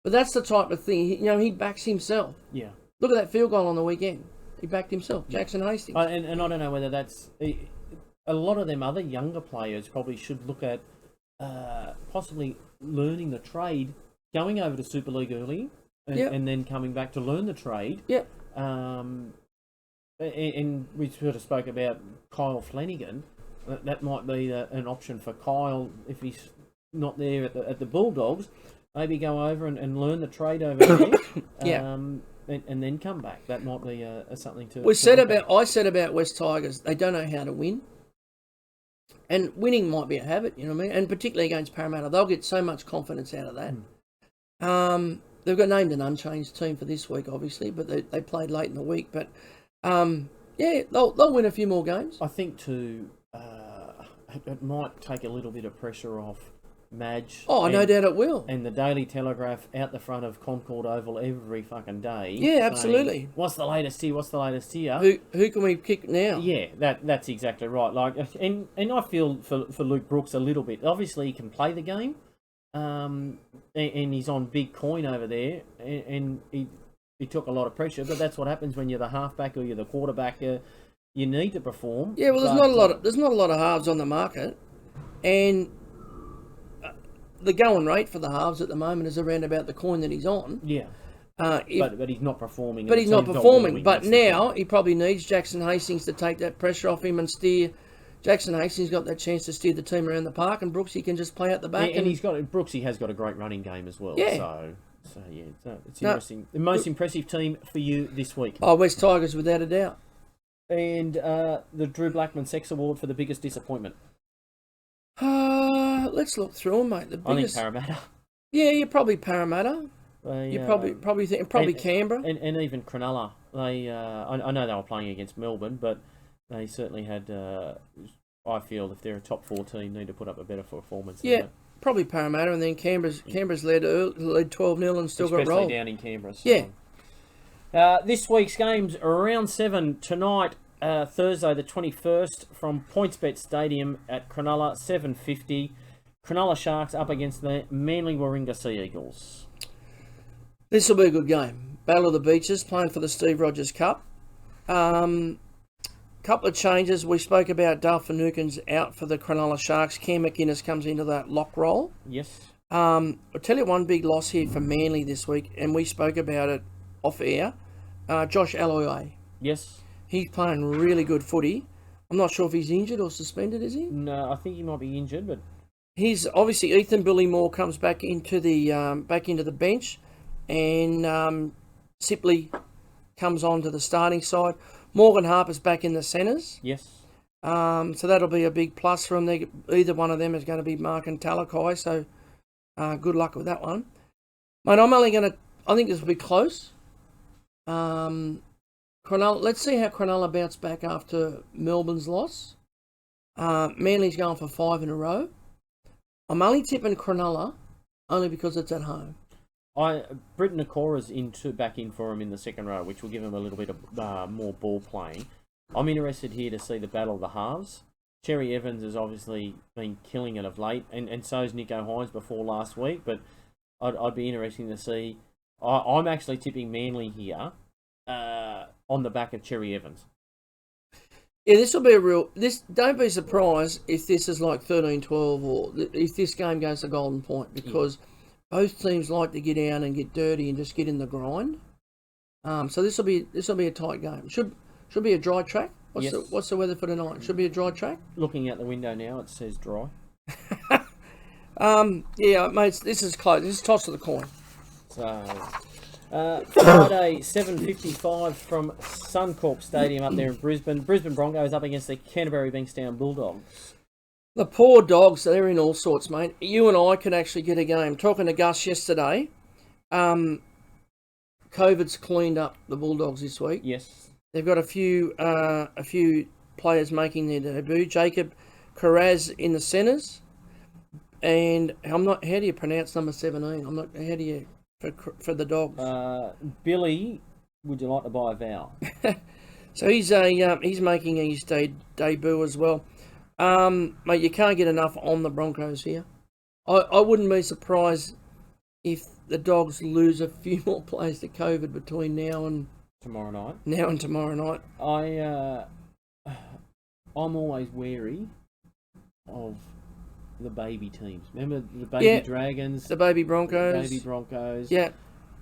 But that's the type of thing. He backs himself. Yeah. Look at that field goal on the weekend. He backed himself. Yeah. Jackson Hastings. And I don't know whether that's a lot of them other younger players probably should look at possibly learning the trade, going over to Super League early, and then coming back to learn the trade. Yeah. And we sort of spoke about Kyle Flanagan. That might be an option for Kyle if he's not there at the Bulldogs. Maybe go over and learn the trade over there. Yeah. and then come back. That might be something to. I said about West Tigers, they don't know how to win. And winning might be a habit, you know what I mean? And particularly against Parramatta, they'll get so much confidence out of that. They've got named an unchanged team for this week, obviously, but they played late in the week. But, they'll win a few more games. I think, too, it might take a little bit of pressure off Madge. Oh, no doubt it will. And the Daily Telegraph out the front of Concord Oval every fucking day. Yeah, absolutely. What's the latest here? What's the latest here? Who can we kick now? Yeah, that's exactly right. Like, and I feel for Luke Brooks a little bit. Obviously, he can play the game, and he's on big coin over there, and he took a lot of pressure. But that's what happens when you're the halfback or you're the quarterback. You need to perform. Yeah, well, there's not a lot of halves on the market, and the going rate for the halves at the moment is around about the coin that he's on. Yeah. But he's not performing. But he's not performing. But now he probably needs Jackson Hastings to take that pressure off him and steer. Jackson Hastings got that chance to steer the team around the park, and Brooksy can just play out the back. And Brooksy has got a great running game as well. Yeah. So it's interesting. The most impressive team for you this week? Oh, West Tigers, without a doubt. And the Drew Blackman Sex Award for the biggest disappointment? Let's look through them, mate. I think Parramatta. Yeah, you're probably Parramatta. You probably think Canberra and even Cronulla. They I know they were playing against Melbourne, but they certainly had. I feel if they're a top 4 team, need to put up a better performance. Yeah, probably Parramatta, and then Canberra's led 12-0 and still got rolled. Especially down in Canberra. So. Yeah. This week's games are round 7 tonight. Thursday the 21st from PointsBet Stadium at Cronulla, 7:50. Cronulla Sharks up against the Manly Warringah Sea Eagles. This will be a good game. Battle of the Beaches, playing for the Steve Rogers Cup. Couple of changes. We spoke about Dale Finucane's out for the Cronulla Sharks. Cam McInnes comes into that lock role. Yes. I'll tell you one big loss here for Manly this week, and we spoke about it off air. Josh Aloiai. Yes. He's playing really good footy. I'm not sure if he's injured or suspended, is he? No, I think he might be injured, but he's obviously Ethan Billy Moore comes back into the bench, and Sipley comes on to the starting side. Morgan Harper's back in the centres. Yes. So that'll be a big plus for them. Either one of them is going to be Mark and Talakai, so good luck with that one. Mate, I think this will be close. Cronulla, let's see how Cronulla bounce back after Melbourne's loss. Manly's going for 5 in a row. I'm only tipping Cronulla only because it's at home. Britton Okora's back in for him in the second row, which will give him a little bit of more ball playing. I'm interested here to see the battle of the halves. Cherry Evans has obviously been killing it of late, and so has Nico Hines before last week, but I'd be interesting to see. I'm actually tipping Manly here on the back of Cherry Evans. Yeah, this will be don't be surprised if this is like 13-12 or if this game goes to Golden Point, because both teams like to get down and get dirty and just get in the grind. So this will be a tight game. Should be a dry track. What's the weather for tonight? Should be a dry track. Looking out the window now, it says dry. Yeah, mate, this is close. This is toss of the coin. So Friday, 7:55 from Suncorp Stadium up there in Brisbane. Brisbane Broncos up against the Canterbury Bankstown Bulldogs. The poor dogs, they're in all sorts, mate. You and I can actually get a game. Talking to Gus yesterday, COVID's cleaned up the Bulldogs this week. Yes. They've got a few players making their debut. Jacob Carraz in the centres. And how do you pronounce number 17? How do you, for the Dogs? Billy, would you like to buy a vowel? So he's making his debut as well. Mate, you can't get enough on the Broncos here. I wouldn't be surprised if the Dogs lose a few more players to COVID between now and tomorrow night. I'm always wary of the baby teams. Remember the baby Dragons, the baby Broncos. Yeah.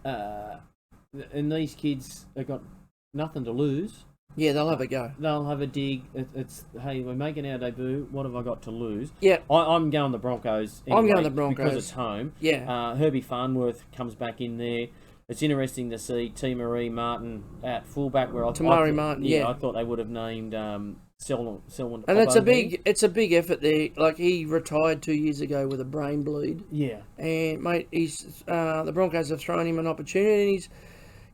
And these kids have got nothing to lose. Yeah, they'll have a go. They'll have a dig. It's hey, we're making our debut. What have I got to lose? Yeah, I'm going the Broncos. Anyway, I'm going the Broncos because it's home. Yeah. Herbie Farnworth comes back in there. it's interesting to see T. Marie Martin at fullback. Where I thought they would have named Selwyn. And it's a big effort there. Like, he retired 2 years ago with a brain bleed. Yeah. And mate, the Broncos have thrown him an opportunity, and he's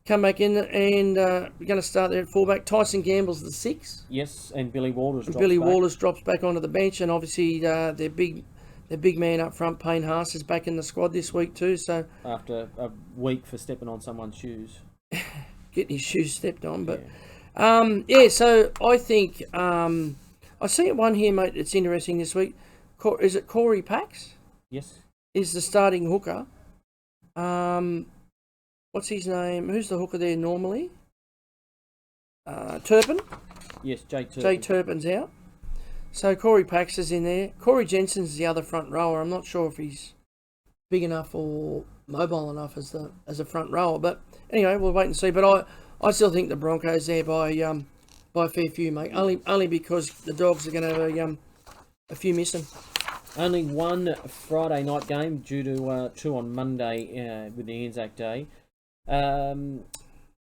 come back in, and we're going to start there at fullback. Tyson Gamble's the 6. Yes, and Billy Walters. Walters drops back onto the bench, and obviously their big man up front, Payne Haas, is back in the squad this week too. So after a week for stepping on someone's shoes, getting his shoes stepped on, but. Yeah. So I think I see one here, mate. That's interesting this week. Is it Corey Pax? Yes. Is the starting hooker? What's his name? Who's the hooker there normally? Turpin. Yes, Jay Turpin. Jay Turpin's out. So Corey Pax is in there. Corey Jensen's the other front rower. I'm not sure if he's big enough or mobile enough as a front rower, but anyway, we'll wait and see. But I still think the Broncos there by a fair few, mate. Only because the Dogs are going to have a few missing. Only one Friday night game due to 2 on Monday with the Anzac Day.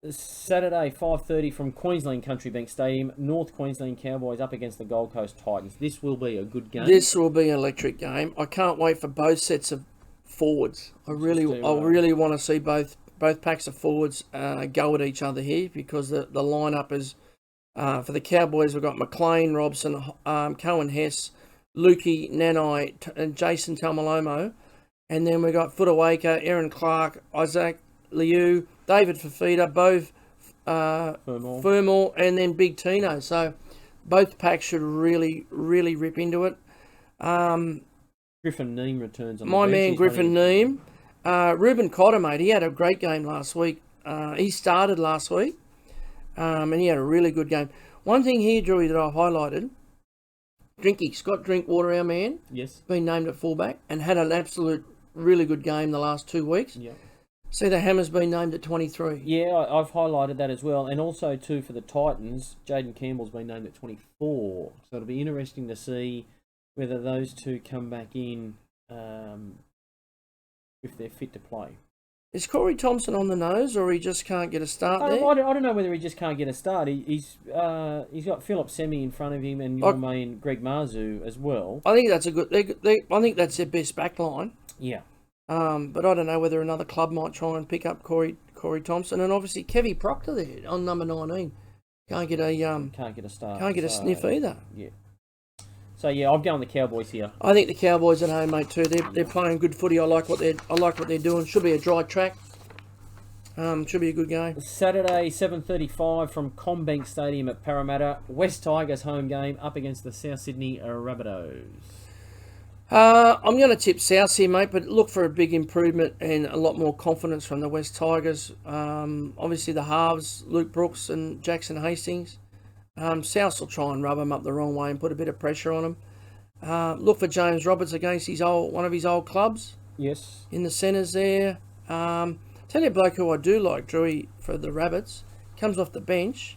Saturday 5:30 from Queensland Country Bank Stadium. North Queensland Cowboys up against the Gold Coast Titans. This will be a good game. This will be an electric game. I can't wait for both sets of forwards. I really want to see both packs of forwards go at each other here, because the lineup is for the Cowboys. We've got McLean, Robson, Cohen Hess, Lukey, Nanai, and Jason Talmalomo, and then we've got Footawaka, Aaron Clark, Isaac Liu, David Fafita, both Fermor, and then Big Tino. So both packs should really rip into it. Griffin Neem returns on my the bench. man Griffin Neem. Ruben Cotter, mate, he had a great game last week. He started last week, and he had a really good game. One thing here, Drewy, that I highlighted, Scott Drinkwater, our man, yes, been named at fullback and had an absolute really good game the last 2 weeks. Yeah. Cedar Hammer's been named at 23. Yeah, I've highlighted that as well. And also, too, for the Titans, Jaden Campbell's been named at 24. So it'll be interesting to see whether those two come back in if they're fit to play. Is Corey Thompson on the nose, or he just can't get a start there? I don't know whether he just can't get a start. He's got Philip Semi in front of him and your main Greg Marzu as well. I think that's a good. I think that's their best back line. Yeah. But I don't know whether another club might try and pick up Corey Thompson, and obviously Kevy Proctor there on number 19 can't get a start. Can't get a sniff either. Yeah. So yeah, I'm going the Cowboys here. I think the Cowboys at home, mate, too. They're playing good footy. I like what they're doing. Should be a dry track. Should be a good game. Saturday 7:35 from Combank Stadium at Parramatta. West Tigers home game up against the South Sydney Rabbitohs. I'm going to tip South here, mate, but look for a big improvement and a lot more confidence from the West Tigers. Obviously the halves, Luke Brooks and Jackson Hastings. South will try and rub them up the wrong way and put a bit of pressure on them. Look for James Roberts against one of his old clubs. Yes. In the centres there. Tell you a bloke who I do like, Drewy, for the Rabbits. Comes off the bench.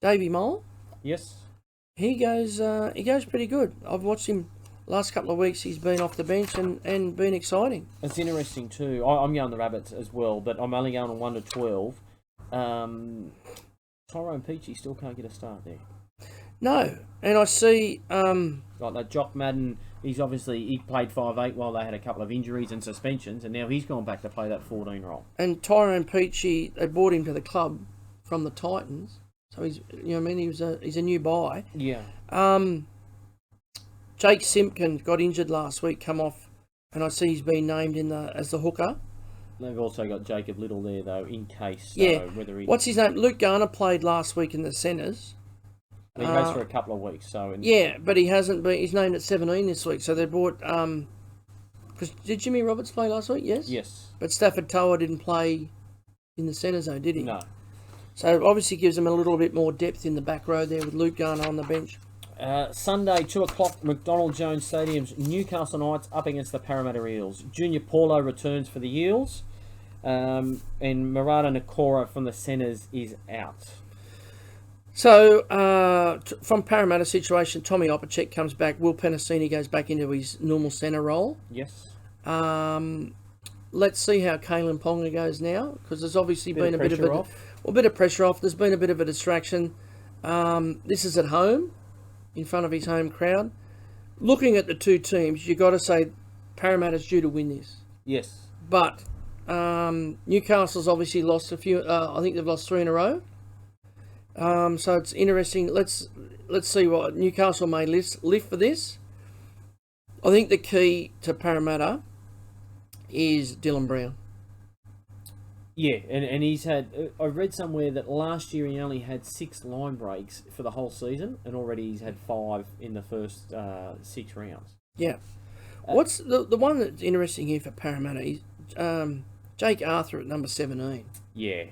Davey Mole. Yes. He goes pretty good. I've watched him last couple of weeks. He's been off the bench and been exciting. It's interesting too. I'm going the Rabbits as well, but I'm only going on 1 to 12. Tyrone Peachy still can't get a start there. No, and I see... like that Jock Madden, he played 5'8" while they had a couple of injuries and suspensions, and now he's gone back to play that 14 role. And Tyrone Peachy, they brought him to the club from the Titans, so he's a new buy. Yeah. Jake Simpkin got injured last week, come off, and I see he's been named as the hooker. They've also got Jacob Little there, though, in case. Yeah. What's his name? Luke Garner played last week in the centres. He goes for a couple of weeks. But he hasn't been. He's named at 17 this week. So they brought. Because did Jimmy Roberts play last week? Yes. Yes. But Stafford Toa didn't play in the centres, though, did he? No. So it obviously gives them a little bit more depth in the back row there with Luke Garner on the bench. Sunday, 2 o'clock, McDonald Jones Stadium's Newcastle Knights up against the Parramatta Eels. Junior Paulo returns for the Eels, and Murata Nakora from the centres is out. So, from Parramatta situation, Tommy Opacek comes back. Will Penasini goes back into his normal centre role. Yes. let's see how Kalen Ponga goes now, because there's obviously been a bit of pressure off. There's been a bit of a distraction. This is at home, in front of his home crowd. Looking at the two teams, you got to say Parramatta's due to win this. Yes. But Newcastle's obviously lost a few. I think they've lost 3 in a row. So it's interesting. Let's see what Newcastle may lift for this. I think the key to Parramatta is Dylan Brown. Yeah, and he's had... I read somewhere that last year he only had 6 line breaks for the whole season, and already he's had 5 in the first 6 rounds. Yeah. What's the one that's interesting here for Parramatta is Jake Arthur at number 17. Yeah.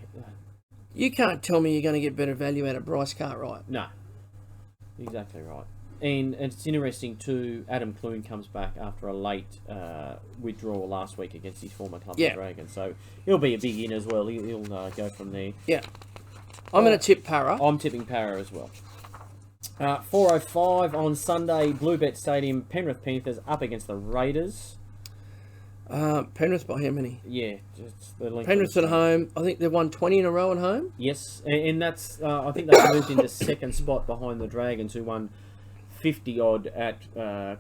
You can't tell me you're going to get better value out of Bryce Cartwright. No. Exactly right. And it's interesting too, Adam Clune comes back after a late withdrawal last week against his former club, the Dragons. So he'll be a big in as well. He'll go from there. Yeah. I'm going to tip Para. I'm tipping Para as well. 4:05 on Sunday, Bluebet Stadium, Penrith Panthers up against the Raiders. Penrith by how many? Yeah. Penrith at home. I think they've won 20 in a row at home. Yes. And that's, I think they've moved into second spot behind the Dragons, who won 50-odd at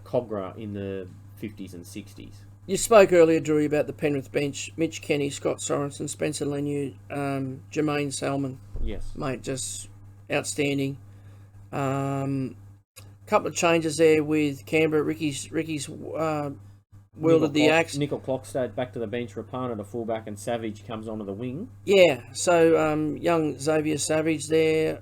Cogra in the 50s and 60s. You spoke earlier, Drew, about the Penrith bench. Mitch Kenny, Scott Sorensen, Spencer Leniu, Jermaine Salmon. Yes. Mate, just outstanding. Couple of changes there with Canberra. Ricky's wielded the axe. Nickel Clockstad back to the bench, Rapana to fullback, and Savage comes onto the wing. Yeah, so young Xavier Savage there.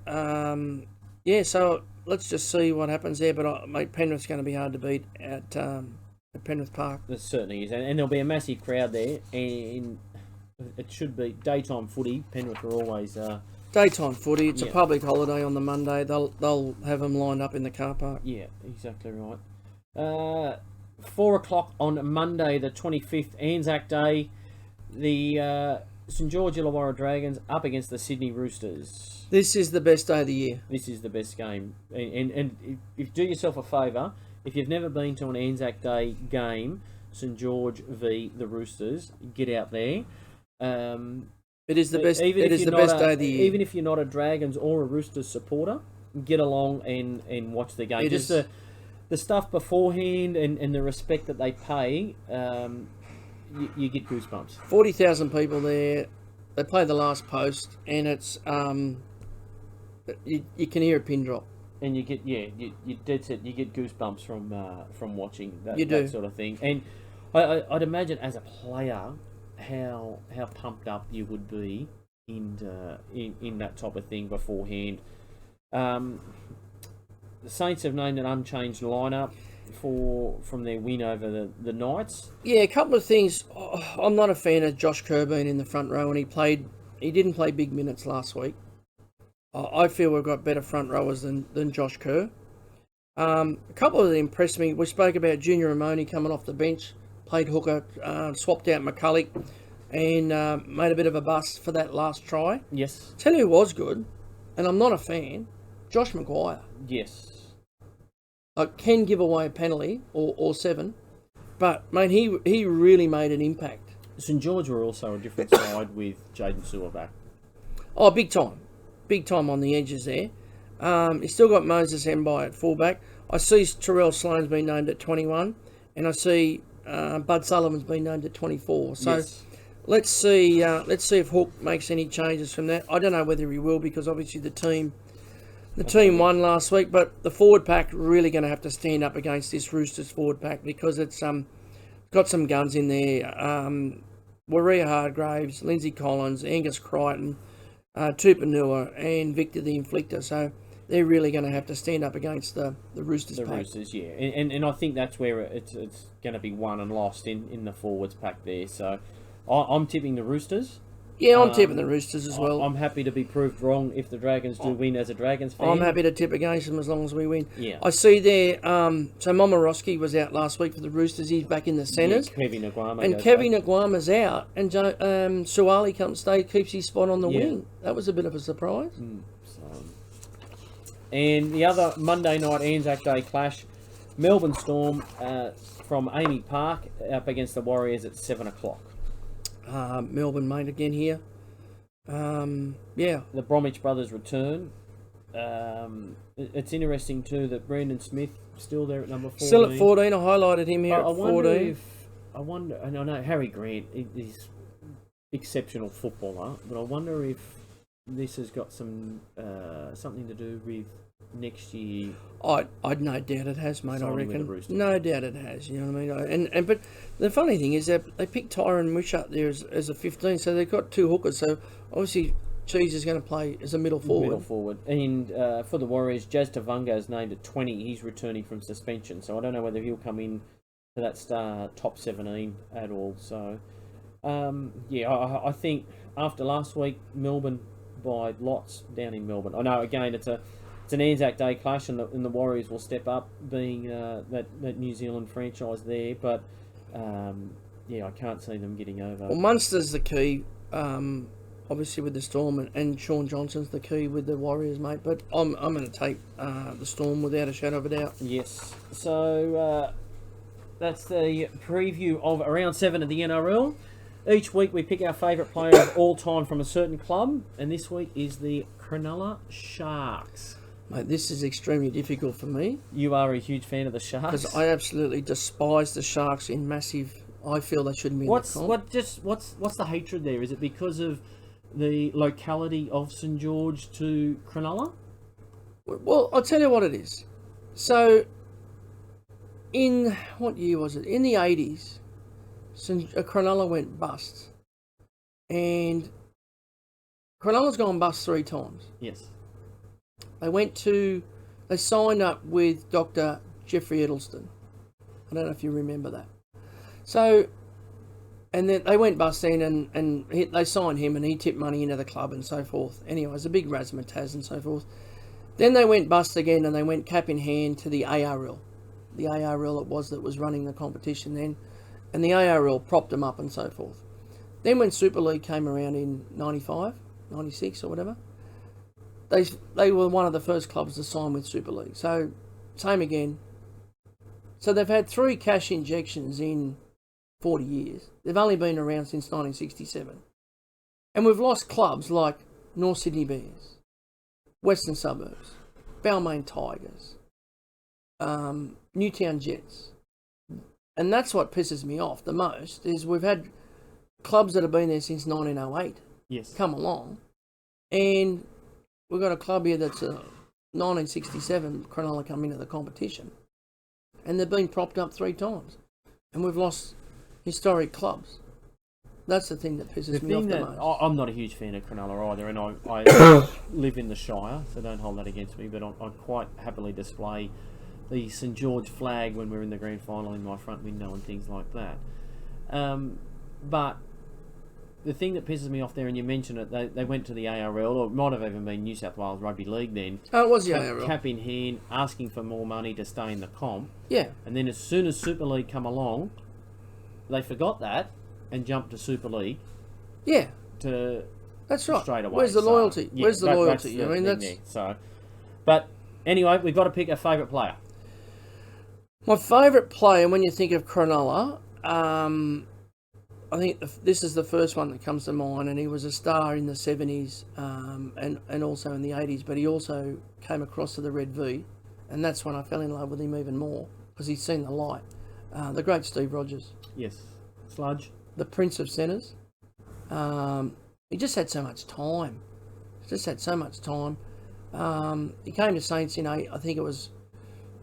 So let's just see what happens there. But mate, Penrith's going to be hard to beat at Penrith Park. It certainly is, and there'll be a massive crowd there, and it should be daytime footy. Penrith are always daytime footy. It's a public holiday on the Monday. They'll have them lined up in the car park. Yeah, exactly right. 4 o'clock on Monday, the 25th, Anzac Day. The St George Illawarra Dragons up against the Sydney Roosters. This is the best day of the year. This is the best game, and if do yourself a favour, if you've never been to an Anzac Day game, St George v the Roosters, get out there. It is the best. It is the best day of the year. Even if you're not a Dragons or a Roosters supporter, get along and watch the game. Just the stuff beforehand and the respect that they pay, you get goosebumps. 40,000 people there. They play the last post, and it's you can hear a pin drop. And you get you dead set. You get goosebumps from watching that sort of thing. And I'd imagine as a player how pumped up you would be in that type of thing beforehand. The Saints have named an unchanged lineup from their win over the Knights. Yeah, a couple of things. I'm not a fan of Josh Kerr being in the front row, and he didn't play big minutes last week. I feel we've got better front rowers than Josh Kerr. A couple of them impressed me. We spoke about Junior Ramone coming off the bench, played hooker, swapped out McCulloch, and made a bit of a bust for that last try. Yes. Tell you who was good, and I'm not a fan, Josh Maguire. Yes. Can give away a penalty or 7, but mate, he really made an impact. St George were also a different side with Jaden Sewer back. Oh, big time on the edges there. He's still got Moses Mbai at fullback. I see Terrell Sloan's been named at 21, and I see Bud Sullivan's been named at 24. So let's see if Hook makes any changes from that. I don't know whether he will, because obviously the team won last week, but the forward pack really going to have to stand up against this Roosters forward pack, because it's got some guns in there. Waria Hargraves, Lindsay Collins, Angus Crichton, Tupanua, and Victor the Inflictor. So they're really going to have to stand up against the Roosters pack. The Roosters, yeah. And I think that's where it's going to be won and lost in the forwards pack there. So I'm tipping the Roosters. Yeah, I'm tipping the Roosters as well. I'm happy to be proved wrong if the Dragons do win as a Dragons fan. I'm happy to tip against them as long as we win. Yeah. I see there, so Momorowski was out last week for the Roosters. He's back in the centres. Yeah, Kevin Nagwama. And Kevin Nagwama's out, and Suwali keeps his spot on the wing. That was a bit of a surprise. And the other Monday night Anzac Day clash, Melbourne Storm from Amy Park up against the Warriors at 7 o'clock. Melbourne mate again here. Yeah. The Bromwich brothers return. It's interesting too that Brandon Smith still there at number 14. Still at 14. I highlighted him here at 14. I wonder, and I know Harry Grant is exceptional footballer, but I wonder if this has got some something to do with next year. I'd no doubt it has, mate. I reckon. No doubt it has. You know what I mean? And but the funny thing is that they picked Tyron Wish up there as a 15, so they've got two hookers. So obviously Cheese is going to play as a middle forward. And for the Warriors, Jazz Tavunga is named at 20. He's returning from suspension, so I don't know whether he'll come in to that top 17 at all. So I think after last week, Melbourne by lots down in Melbourne. I know again it's an Anzac Day clash, and the Warriors will step up, being that New Zealand franchise there. But I can't see them getting over. Well, Munster's the key, obviously with the Storm, and Sean Johnson's the key with the Warriors, mate. But I'm going to take the Storm without a shadow of a doubt. Yes. So that's the preview of round 7 of the NRL. Each week we pick our favourite player of all time from a certain club, and this week is the Cronulla Sharks. Mate, this is extremely difficult for me. You are a huge fan of the Sharks? Because I absolutely despise the Sharks in massive... I feel they shouldn't be in the comp. What's the hatred there? Is it because of the locality of St George to Cronulla? Well, I'll tell you what it is. So, in... What year was it? In the 80s, Cronulla went bust. And Cronulla's gone bust 3 times. Yes. They signed up with Dr. Jeffrey Edelston. I don't know if you remember that. So, and then they went bust then, and they signed him, and he tipped money into the club and so forth. Anyway, it was a big razzmatazz and so forth. Then they went bust again, and they went cap in hand to the ARL. The ARL it was that was running the competition then, and the ARL propped them up and so forth. Then when Super League came around in 95, 96 or whatever, they were one of the first clubs to sign with Super League. So, same again. So they've had 3 cash injections in 40 years. They've only been around since 1967. And we've lost clubs like North Sydney Bears, Western Suburbs, Balmain Tigers, Newtown Jets. And that's what pisses me off the most, is we've had clubs that have been there since 1908 come along. And we've got a club here that's 1967, Cronulla come into the competition. And they've been propped up 3 times. And we've lost historic clubs. That's the thing that pisses me off the most. I'm not a huge fan of Cronulla either, and I live in the Shire, so don't hold that against me, but I quite happily display the St George flag when we're in the grand final in my front window and things like that. But the thing that pisses me off there, and you mentioned it, they went to the ARL, or it might have even been New South Wales Rugby League then. Oh, it was the ARL. Cap in hand, asking for more money to stay in the comp. Yeah. And then as soon as Super League come along, they forgot that and jumped to Super League. Yeah. That's right. Straight away. Where's the loyalty? Where's the loyalty? I mean, that's... So, but anyway, we've got to pick a favourite player. My favourite player, when you think of Cronulla, I think this is the first one that comes to mind, and he was a star in the 70s and also in the 80s, but he also came across to the Red V, and that's when I fell in love with him even more, because he's seen the light. The great Steve Rogers. Yes. Sludge. The Prince of Centres. He just had so much time. He came to Saints in, I think it was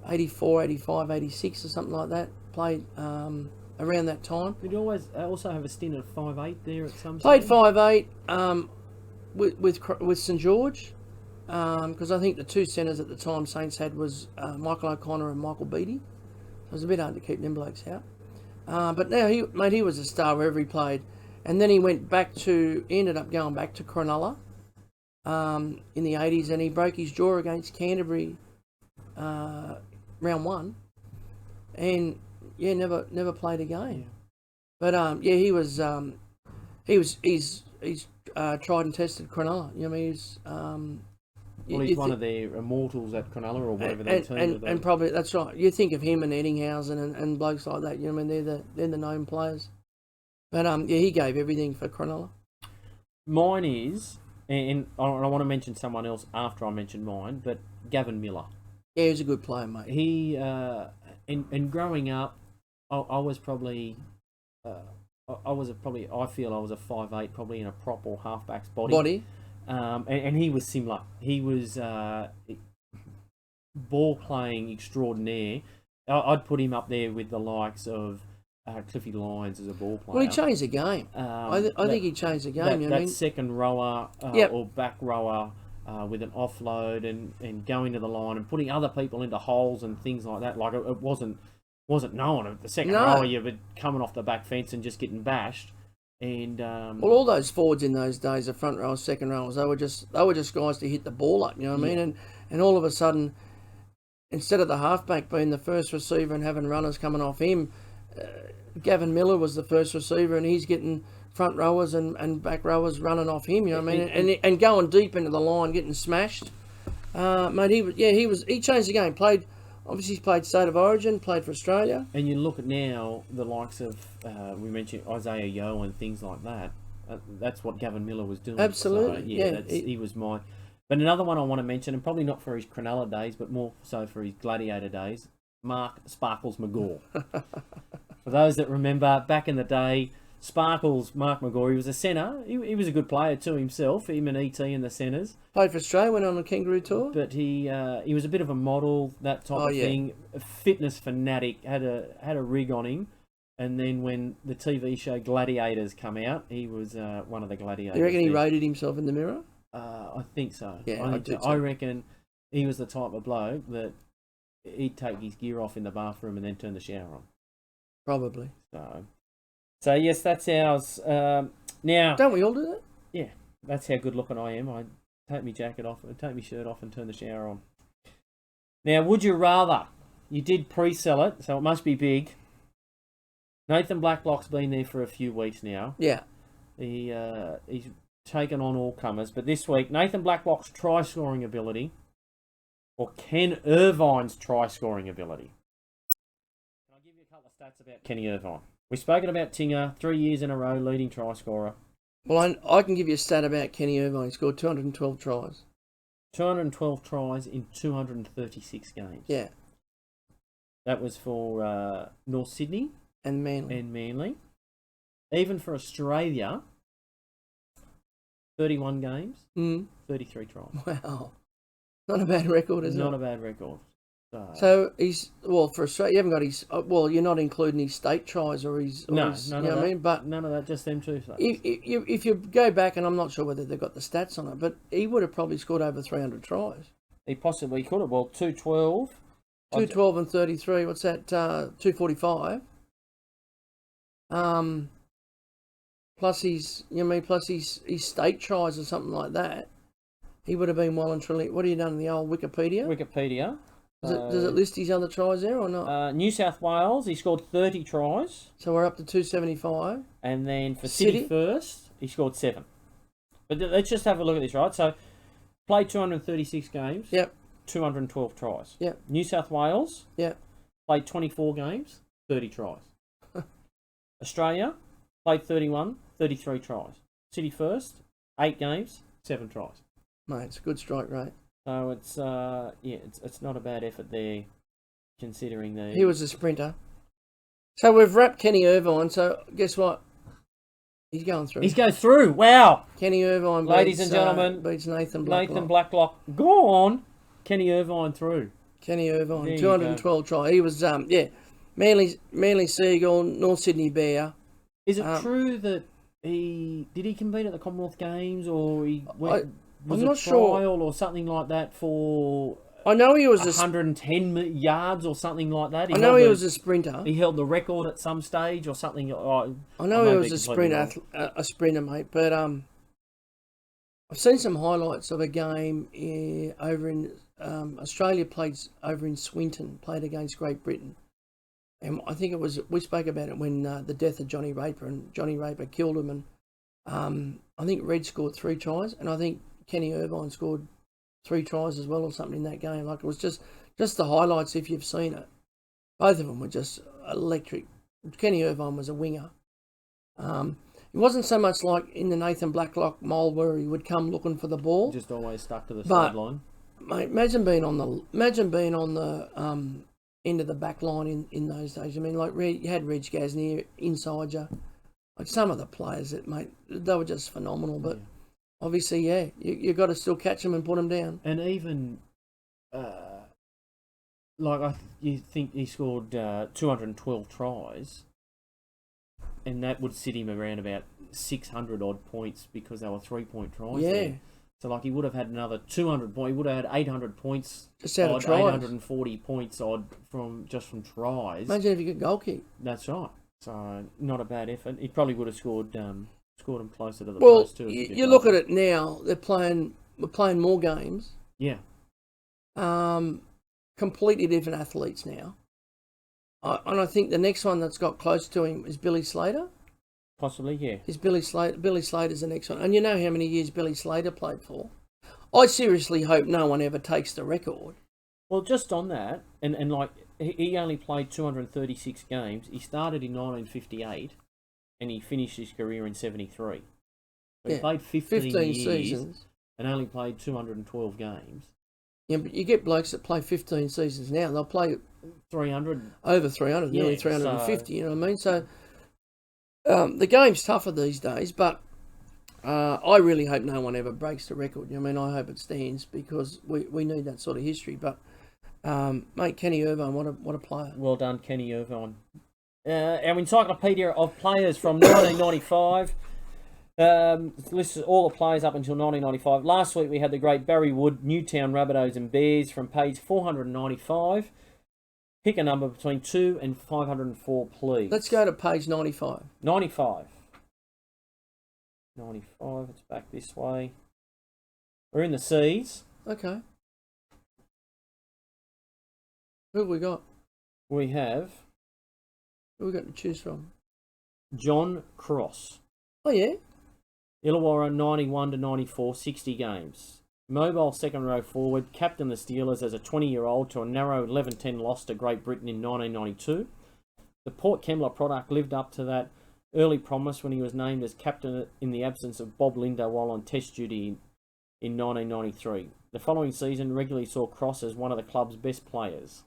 84, 85, 86 or something like that. Played around that time. Did you also have a stint at 5'8" there at some Played stage? 5'8" with St George, because I think the 2 centres at the time Saints had was Michael O'Connor and Michael Beattie. It was a bit hard to keep them blokes out. But now he was a star wherever he played. And then he ended up going back to Cronulla in the 80s, and he broke his jaw against Canterbury round 1. And never played again. But he's tried and tested Cronulla. You know, I mean, he's one of their immortals at Cronulla or whatever they termed it. And probably that's right. You think of him and Eddinghausen and blokes like that. You know, I mean, they're the known players. But yeah, he gave everything for Cronulla. Mine is, and I want to mention someone else after I mention mine, but Gavin Miller. Yeah, he was a good player, mate. He, and growing up, I was probably, I feel I was a 5'8", probably in a prop or halfback's body. And he was similar. He was ball playing extraordinaire. I'd put him up there with the likes of Cliffy Lyons as a ball player. Well, he changed the game. I think he changed the game. That second rower or back rower with an offload and going to the line and putting other people into holes and things like that. Like it wasn't known. The second rower, you were coming off the back fence and just getting bashed. And well, all those forwards in those days, the front rowers, second rowers, they were just guys to hit the ball up. You know what I mean? And all of a sudden, instead of the halfback being the first receiver and having runners coming off him, Gavin Miller was the first receiver, and he's getting front rowers and back rowers running off him. You know what I mean? And going deep into the line, getting smashed. Mate, he changed the game. Obviously, he's played State of Origin, played for Australia. And you look at now the likes of we mentioned Isaiah Yeo and things like that. That's what Gavin Miller was doing. Absolutely, So, he was my. But another one I want to mention, and probably not for his Cronulla days, but more so for his Gladiator days, Mark Sparkles McGaw. For those that remember, back in the day, Mark McGaw, he was a centre. He was a good player too himself, him and E.T. in the centres. Played for Australia, went on a kangaroo tour. But he was a bit of a model, that type of thing. A fitness fanatic, had a rig on him. And then when the TV show Gladiators come out, he was one of the gladiators. You reckon he rated himself in the mirror? I think so. Yeah, I reckon he was the type of bloke that he'd take his gear off in the bathroom and then turn the shower on. Probably. So yes, that's ours. Now, don't we all do that? Yeah, that's how good looking I am. I take my jacket off, take my shirt off, and turn the shower on. Now, would you rather? You did pre-sell it, so it must be big. Nathan Blacklock's been there for a few weeks now. Yeah. He's taken on all comers, but this week Nathan Blacklock's try-scoring ability, or Ken Irvine's try-scoring ability. Can I give you a couple of stats about Kenny Irvine? We've spoken about Tinger, 3 years in a row, leading try scorer. Well, I can give you a stat about Kenny Irvine. He scored 212 tries. 212 tries in 236 games. Yeah. That was for North Sydney. And Manly. Even for Australia, 31 games, 33 tries. Wow. Not a bad record, is it? Not a bad record. So for Australia, you haven't got his. You're not including his state tries or his. None of that. I mean? But none of that. Just them two. If you go back, and I'm not sure whether they've got the stats on it, but he would have probably scored over 300 tries. He possibly could have. Well, 212. 212 and 33. What's that? 245. Plus his state tries or something like that. He would have been well and truly. What have you done in the old Wikipedia? Does it list his other tries there or not? New South Wales, he scored 30 tries. So we're up to 275. And then for City First, he scored 7. But let's just have a look at this, right? So, played 236 games. Yep. 212 tries. Yep. New South Wales. Yep. Played 24 games, 30 tries. Australia, played 31, 33 tries. City First, 8 games, 7 tries. Mate, it's a good strike rate. So it's it's not a bad effort there, considering the. He was a sprinter. So we've wrapped Kenny Irvine. So guess what? He's going through. He's going through. Wow. Kenny Irvine, ladies and gentlemen, beats Nathan Blacklock. Nathan Blacklock. Go on. Kenny Irvine through. Kenny Irvine, 212 try. He was Manly Seagull, North Sydney Bear. Is it true that did he compete at the Commonwealth Games or he went? Was I'm not trial sure. Or something like that for. I know he was 110 yards or something like that. I know he was a sprinter. He held the record at some stage or something. I know he was a sprinter, mate. But I've seen some highlights of a game over in Australia. Played over in Swinton. Played against Great Britain. And I think we spoke about it when the death of Johnny Raper, and Johnny Raper killed him. And I think Red scored 3 tries, and I think Kenny Irvine scored 3 tries as well or something in that game. Like, it was just the highlights if you've seen it. Both of them were just electric. Kenny Irvine was a winger. It wasn't so much like in the Nathan Blacklock mould where he would come looking for the ball. Just always stuck to the But, sideline. Mate, imagine being on the end of the back line in those days. I mean, like you had Reg Gasnier inside you. Like some of the players that, mate, they were just phenomenal. But obviously, you got to still catch them and put them down. And even, you think he scored 212 tries, and that would sit him around about 600 odd points because they were 3-point tries. Yeah. There. So like he would have had another 200 points. He would have had 800 points. Just out of odd, tries. 840 points odd from tries. Imagine if you could goal kick. That's right. So not a bad effort. He probably would have scored them closer to the Well, post too. you look at it now. We're playing more games. Yeah. Completely different athletes now. And I think the next one that's got close to him is Billy Slater. Possibly, yeah. Is Billy Slater? Billy Slater's the next one. And you know how many years Billy Slater played for? I seriously hope no one ever takes the record. Well, just on that, and like, he only played 236 games. He started in 1958, and he finished his career in 73. So he played 15 years seasons. And only played 212 games. Yeah, but you get blokes that play 15 seasons now. They'll play 300. Over 300, nearly 350, you know what I mean? So the game's tougher these days, but I really hope no one ever breaks the record. I mean, I hope it stands because we need that sort of history. But, mate, Kenny Irvine, what a player. Well done, Kenny Irvine. Our encyclopedia of players from 1995 lists all the players up until 1995. Last week we had the great Barry Wood, Newtown Rabbitohs and Bears from page 495. Pick a number between 2 and 504, please. Let's go to page 95. 95. 95, it's back this way. We're in the C's. Okay. Who have we got? We have Who have we got to choose from? John Cross. Oh, yeah? Illawarra 91 to 94, 60 games. Mobile second row forward, captained the Steelers as a 20-year-old to a narrow 11-10 loss to Great Britain in 1992. The Port Kembla product lived up to that early promise when he was named as captain in the absence of Bob Linder while on test duty in 1993. The following season regularly saw Cross as one of the club's best players.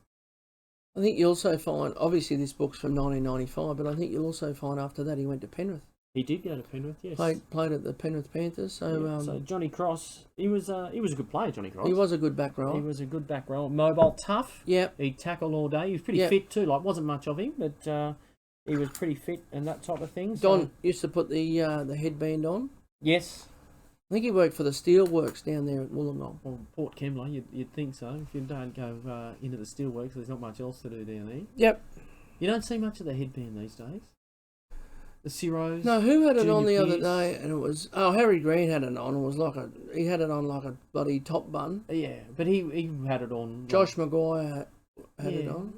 I think you also find, obviously this book's from 1995, but I think you'll also find after that he went to Penrith. He did go to Penrith, yes. Played at the Penrith Panthers. So Johnny Cross, he was a good player, Johnny Cross. He was a good back rower. He was a good back rower. Mobile, tough. Yep. He'd tackle all day. He was pretty fit too. Like, wasn't much of him, but he was pretty fit and that type of thing. Don used to put the headband on. Yes. I think he worked for the Steelworks down there at Wollongong. Well, Port Kembla, you'd think so. If you don't go into the Steelworks, there's not much else to do down there. Yep. You don't see much of the headband these days. The Ciros. No, who had it on the Junior other Pierce. day? And it was Harry Green had it on. It was like he had it on like a bloody top bun. Yeah, but he had it on. Josh Maguire had it on.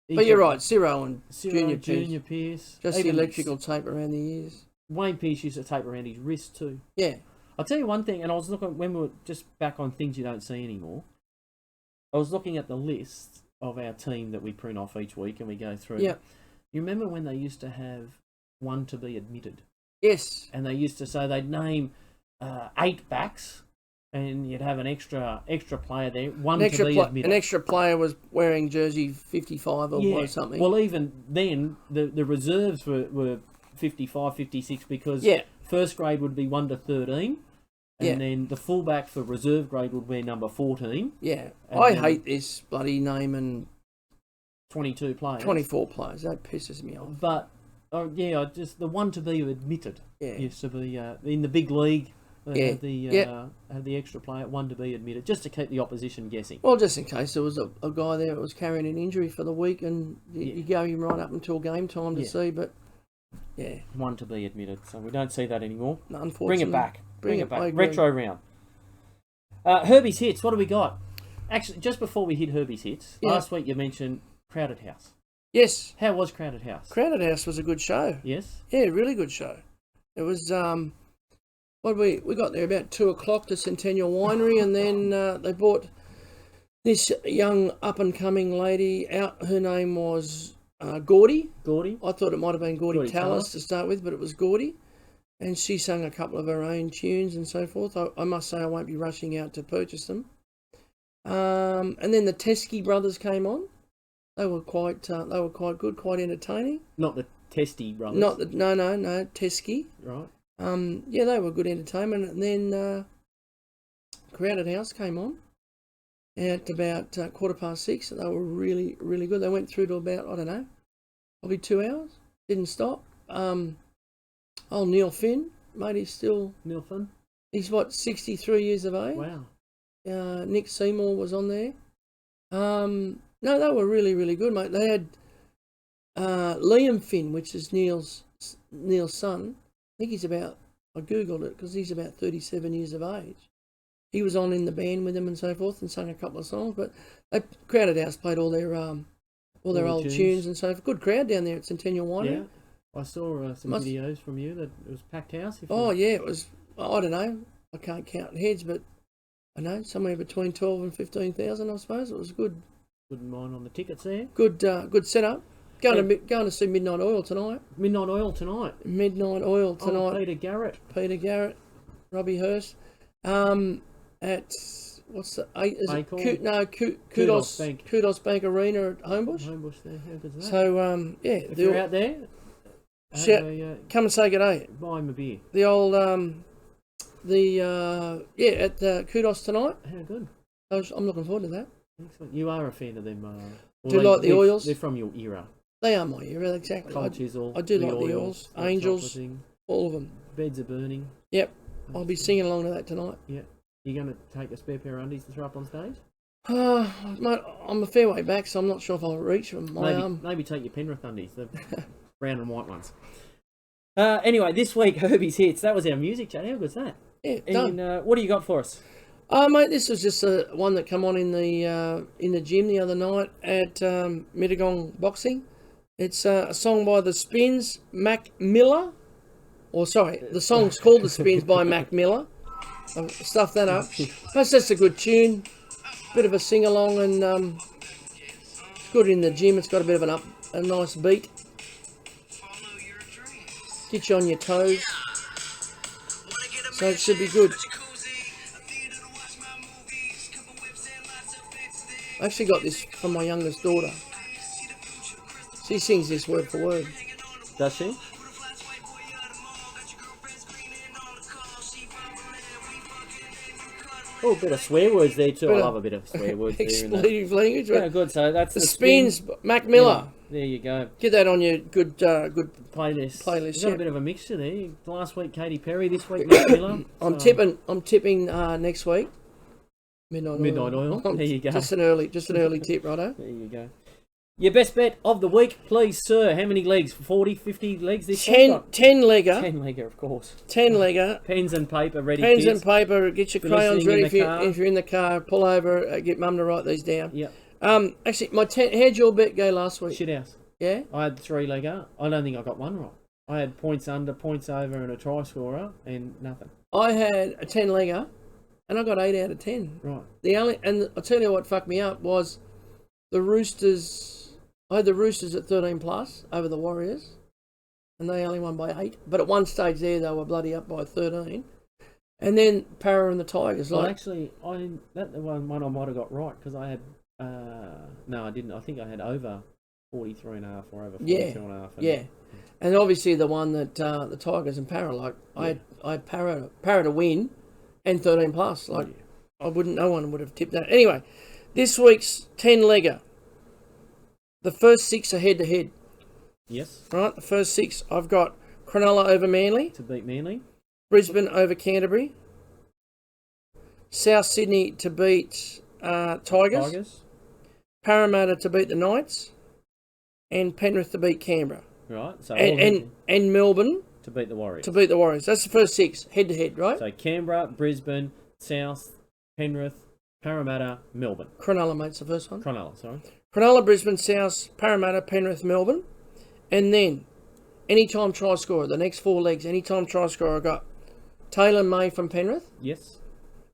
He But you're got right, Ciro and Junior Junior Pierce. Just the Even electrical tape around the ears. Wayne Pierce used to tape around his wrist too. Yeah. I'll tell you one thing, and I was looking when we were just back on things you don't see anymore. I was looking at the list of our team that we print off each week and we go through. Yeah. You remember when they used to have one to be admitted? Yes. And they used to say they'd name 8 backs, and you'd have an extra player there, one to be admitted. An extra player was wearing jersey 55 or something. Well, even then, the reserves were 55, 56 because first grade would be 1 to 13. And then the fullback for reserve grade would wear number 14. Yeah. I hate this bloody naming 22 players. 24 players. That pisses me off. But, just the one to be admitted used to be in the big league. Have the extra player, one to be admitted, just to keep the opposition guessing. Well, just in case there was a guy there that was carrying an injury for the week and you go him right up until game time to see, but one to be admitted. So we don't see that anymore. No, unfortunately. Bring it back. Bring it back. Retro round. Herbie's hits, what do we got? Actually, just before we hit Herbie's hits, last week you mentioned Crowded House. Yes. How was Crowded House? Crowded House was a good show. Yes? Yeah, really good show. It was, we got there about 2 o'clock to Centennial Winery, and then they brought this young up-and-coming lady out. Her name was Gordy. Gordy. I thought it might have been Gordy Gordy Tallis Tallis. to start with, but it was Gordy. And she sang a couple of her own tunes and so forth. I must say I won't be rushing out to purchase them. And then the Teskey brothers came on. They were quite good, quite entertaining. Not the Testy brothers. No, Teskey. Right. Yeah, they were good entertainment. And then Crowded House came on at about 6:15. They were really, really good. They went through to about, I don't know, probably 2 hours. Didn't stop. Old Neil Finn, mate, he's still... Neil Finn? He's, 63 years of age? Wow. Nick Seymour was on there. No, they were really, really good, mate. They had Liam Finn, which is Neil's son. I think he's about... I googled it because he's about 37 years of age. He was on in the band with them and so forth and sang a couple of songs. But Crowded House played all their old tunes and so forth. Good crowd down there at Centennial Winery. Yeah. I saw some videos from you that it was packed house. Yeah, it was, I don't know, I can't count heads, but I know, somewhere between 12 and 15,000, I suppose. It was good. Wouldn't mind on the tickets there. Good setup. Going to see Midnight Oil tonight. Midnight Oil tonight. Oh, Peter Garrett. Robbie Hurst. At, what's the, is it Kudos Bank Arena at Homebush. Homebush there, how good's that? So, yeah. If you're out there, come and say good day. Buy him a beer. The old, at Kudos tonight. How good. I'm looking forward to that. Excellent. You are a fan of them. Do you like the Oils? They're from your era. They are my era, exactly. Cold Chisel. I do like the Oils, Angels, all of them. Beds are burning. Yep. I'll be singing along to that tonight. Yep. You going to take a spare pair of undies to throw up on stage? Mate, I'm a fair way back, so I'm not sure if I'll reach them. Maybe take your Penrith undies, the brown and white ones. Anyway, this week, Herbie's Hits. That was our music chat. How good's that? Yeah, and what do you got for us? Mate, this was just one that come on in the gym the other night at Mittagong Boxing. It's a song by The Spins, Mac Miller. The song's called The Spins by Mac Miller. I've stuffed that up. That's just a good tune. Bit of a sing-along and it's good in the gym. It's got a bit of a nice beat. Get you on your toes. So it should be good. I actually got this from my youngest daughter. She sings this word for word. Does she? Oh, a bit of swear words there too. I love a bit of swear words there. Expletive language. Yeah, good. So that's The Spins, Mac Miller. There you go. Get that on your good playlist. Playlist. Got a bit of a mixture there. Last week Katy Perry, this week Mac Miller. I'm tipping next week. Midnight Oil. There you go. Just an early tip, righto. There you go. Your best bet of the week, please, sir. How many legs? 40, 50 legs this week? 10-legger. 10-legger, of course. 10-legger. Pens and paper ready, Pens kids. and paper. Get your crayons ready if you're in the car. Pull over. Get mum to write these down. Yep. Actually, how'd your bet go last week? Shithouse. Yeah? I had 3-legger. I don't think I got one right. I had points under, points over, and a try scorer, and nothing. I had a 10-legger, and I got 8 out of 10. Right. I'll tell you what fucked me up was the Roosters. I had the Roosters at 13 plus over the Warriors, and they only won by 8. But at one stage there, they were bloody up by 13. And then Para and the Tigers. Well, actually, that one I might have got right because I had. No, I didn't. I think I had over 43.5 or over 42.5. Yeah. And obviously the one that the Tigers and Para, I had Para to win and 13 plus. No one would have tipped that. Anyway, this week's 10-legger. The first 6 are head-to-head. Yes. Right, the first 6. I've got Cronulla over Manly. To beat Manly. Brisbane over Canterbury. South Sydney to beat Tigers. Parramatta to beat the Knights. And Penrith to beat Canberra. Right. So and Melbourne. To beat the Warriors. That's the first 6, head-to-head, right? So Canberra, Brisbane, South, Penrith, Parramatta, Melbourne. Cronulla, mate's the first one. Cronulla, Brisbane, South, Parramatta, Penrith, Melbourne. And then, anytime try scorer, the next 4 legs, anytime try scorer, I got Taylor May from Penrith. Yes.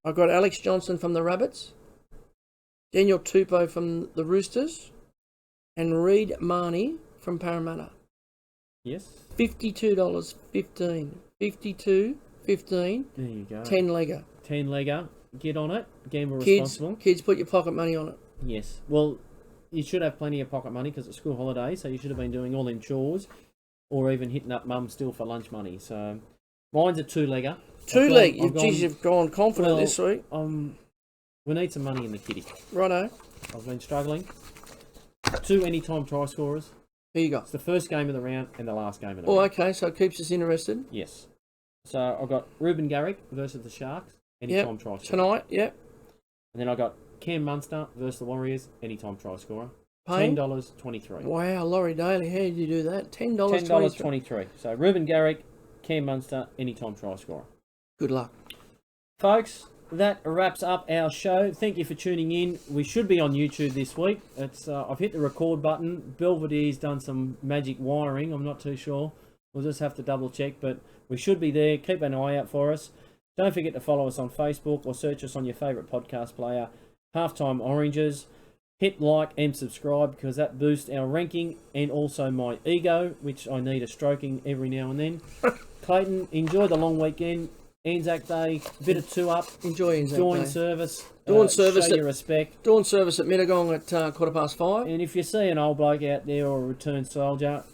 I got Alex Johnson from the Rabbits. Daniel Tupou from the Roosters. And Reid Marnie from Parramatta. Yes. $52.15. $52.15. There you go. 10-legger. 10-legger. Get on it. Gamble responsible. Kids, put your pocket money on it. Yes. Well, you should have plenty of pocket money because it's school holiday, so you should have been doing all them chores or even hitting up mum still for lunch money. So mine's a 2-legger. 2-leg. Geez, you've gone confident this week. We need some money in the kitty. Righto. I've been struggling. 2 anytime try scorers. Who you got? It's the first game of the round and the last game of the Oh, round. okay, so it keeps us interested. Yes. So I've got Ruben Garrick versus the Sharks, anytime try scorer. Tonight, yep. And then I got Cam Munster versus the Warriors, anytime try scorer. Paying? $10.23. Wow, Laurie Daly, how did you do that? $10.23. $10.23. So Ruben Garrick, Cam Munster, anytime try scorer. Good luck. Folks, that wraps up our show. Thank you for tuning in. We should be on YouTube this week. It's I've hit the record button. Belvedere's done some magic wiring. I'm not too sure. We'll just have to double check, but we should be there. Keep an eye out for us. Don't forget to follow us on Facebook or search us on your favourite podcast player, Halftime Oranges. Hit like and subscribe because that boosts our ranking and also my ego, which I need a stroking every now and then. Clayton, enjoy the long weekend. Anzac Day, bit of 2-up. Enjoy Anzac Dawn Day. service. Dawn service. Show your respect. Dawn service at Mittagong at 5:15. And if you see an old bloke out there or a returned soldier,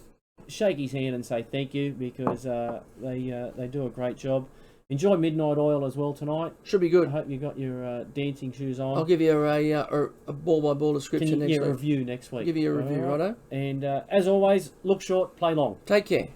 shake his hand and say thank you because they do a great job. Enjoy Midnight Oil as well tonight. Should be I good. hope you got your dancing shoes on. I'll give you a ball-by-ball description next week. Review next week. Give you a review, All right. righto? And as always, look short, play long. Take care.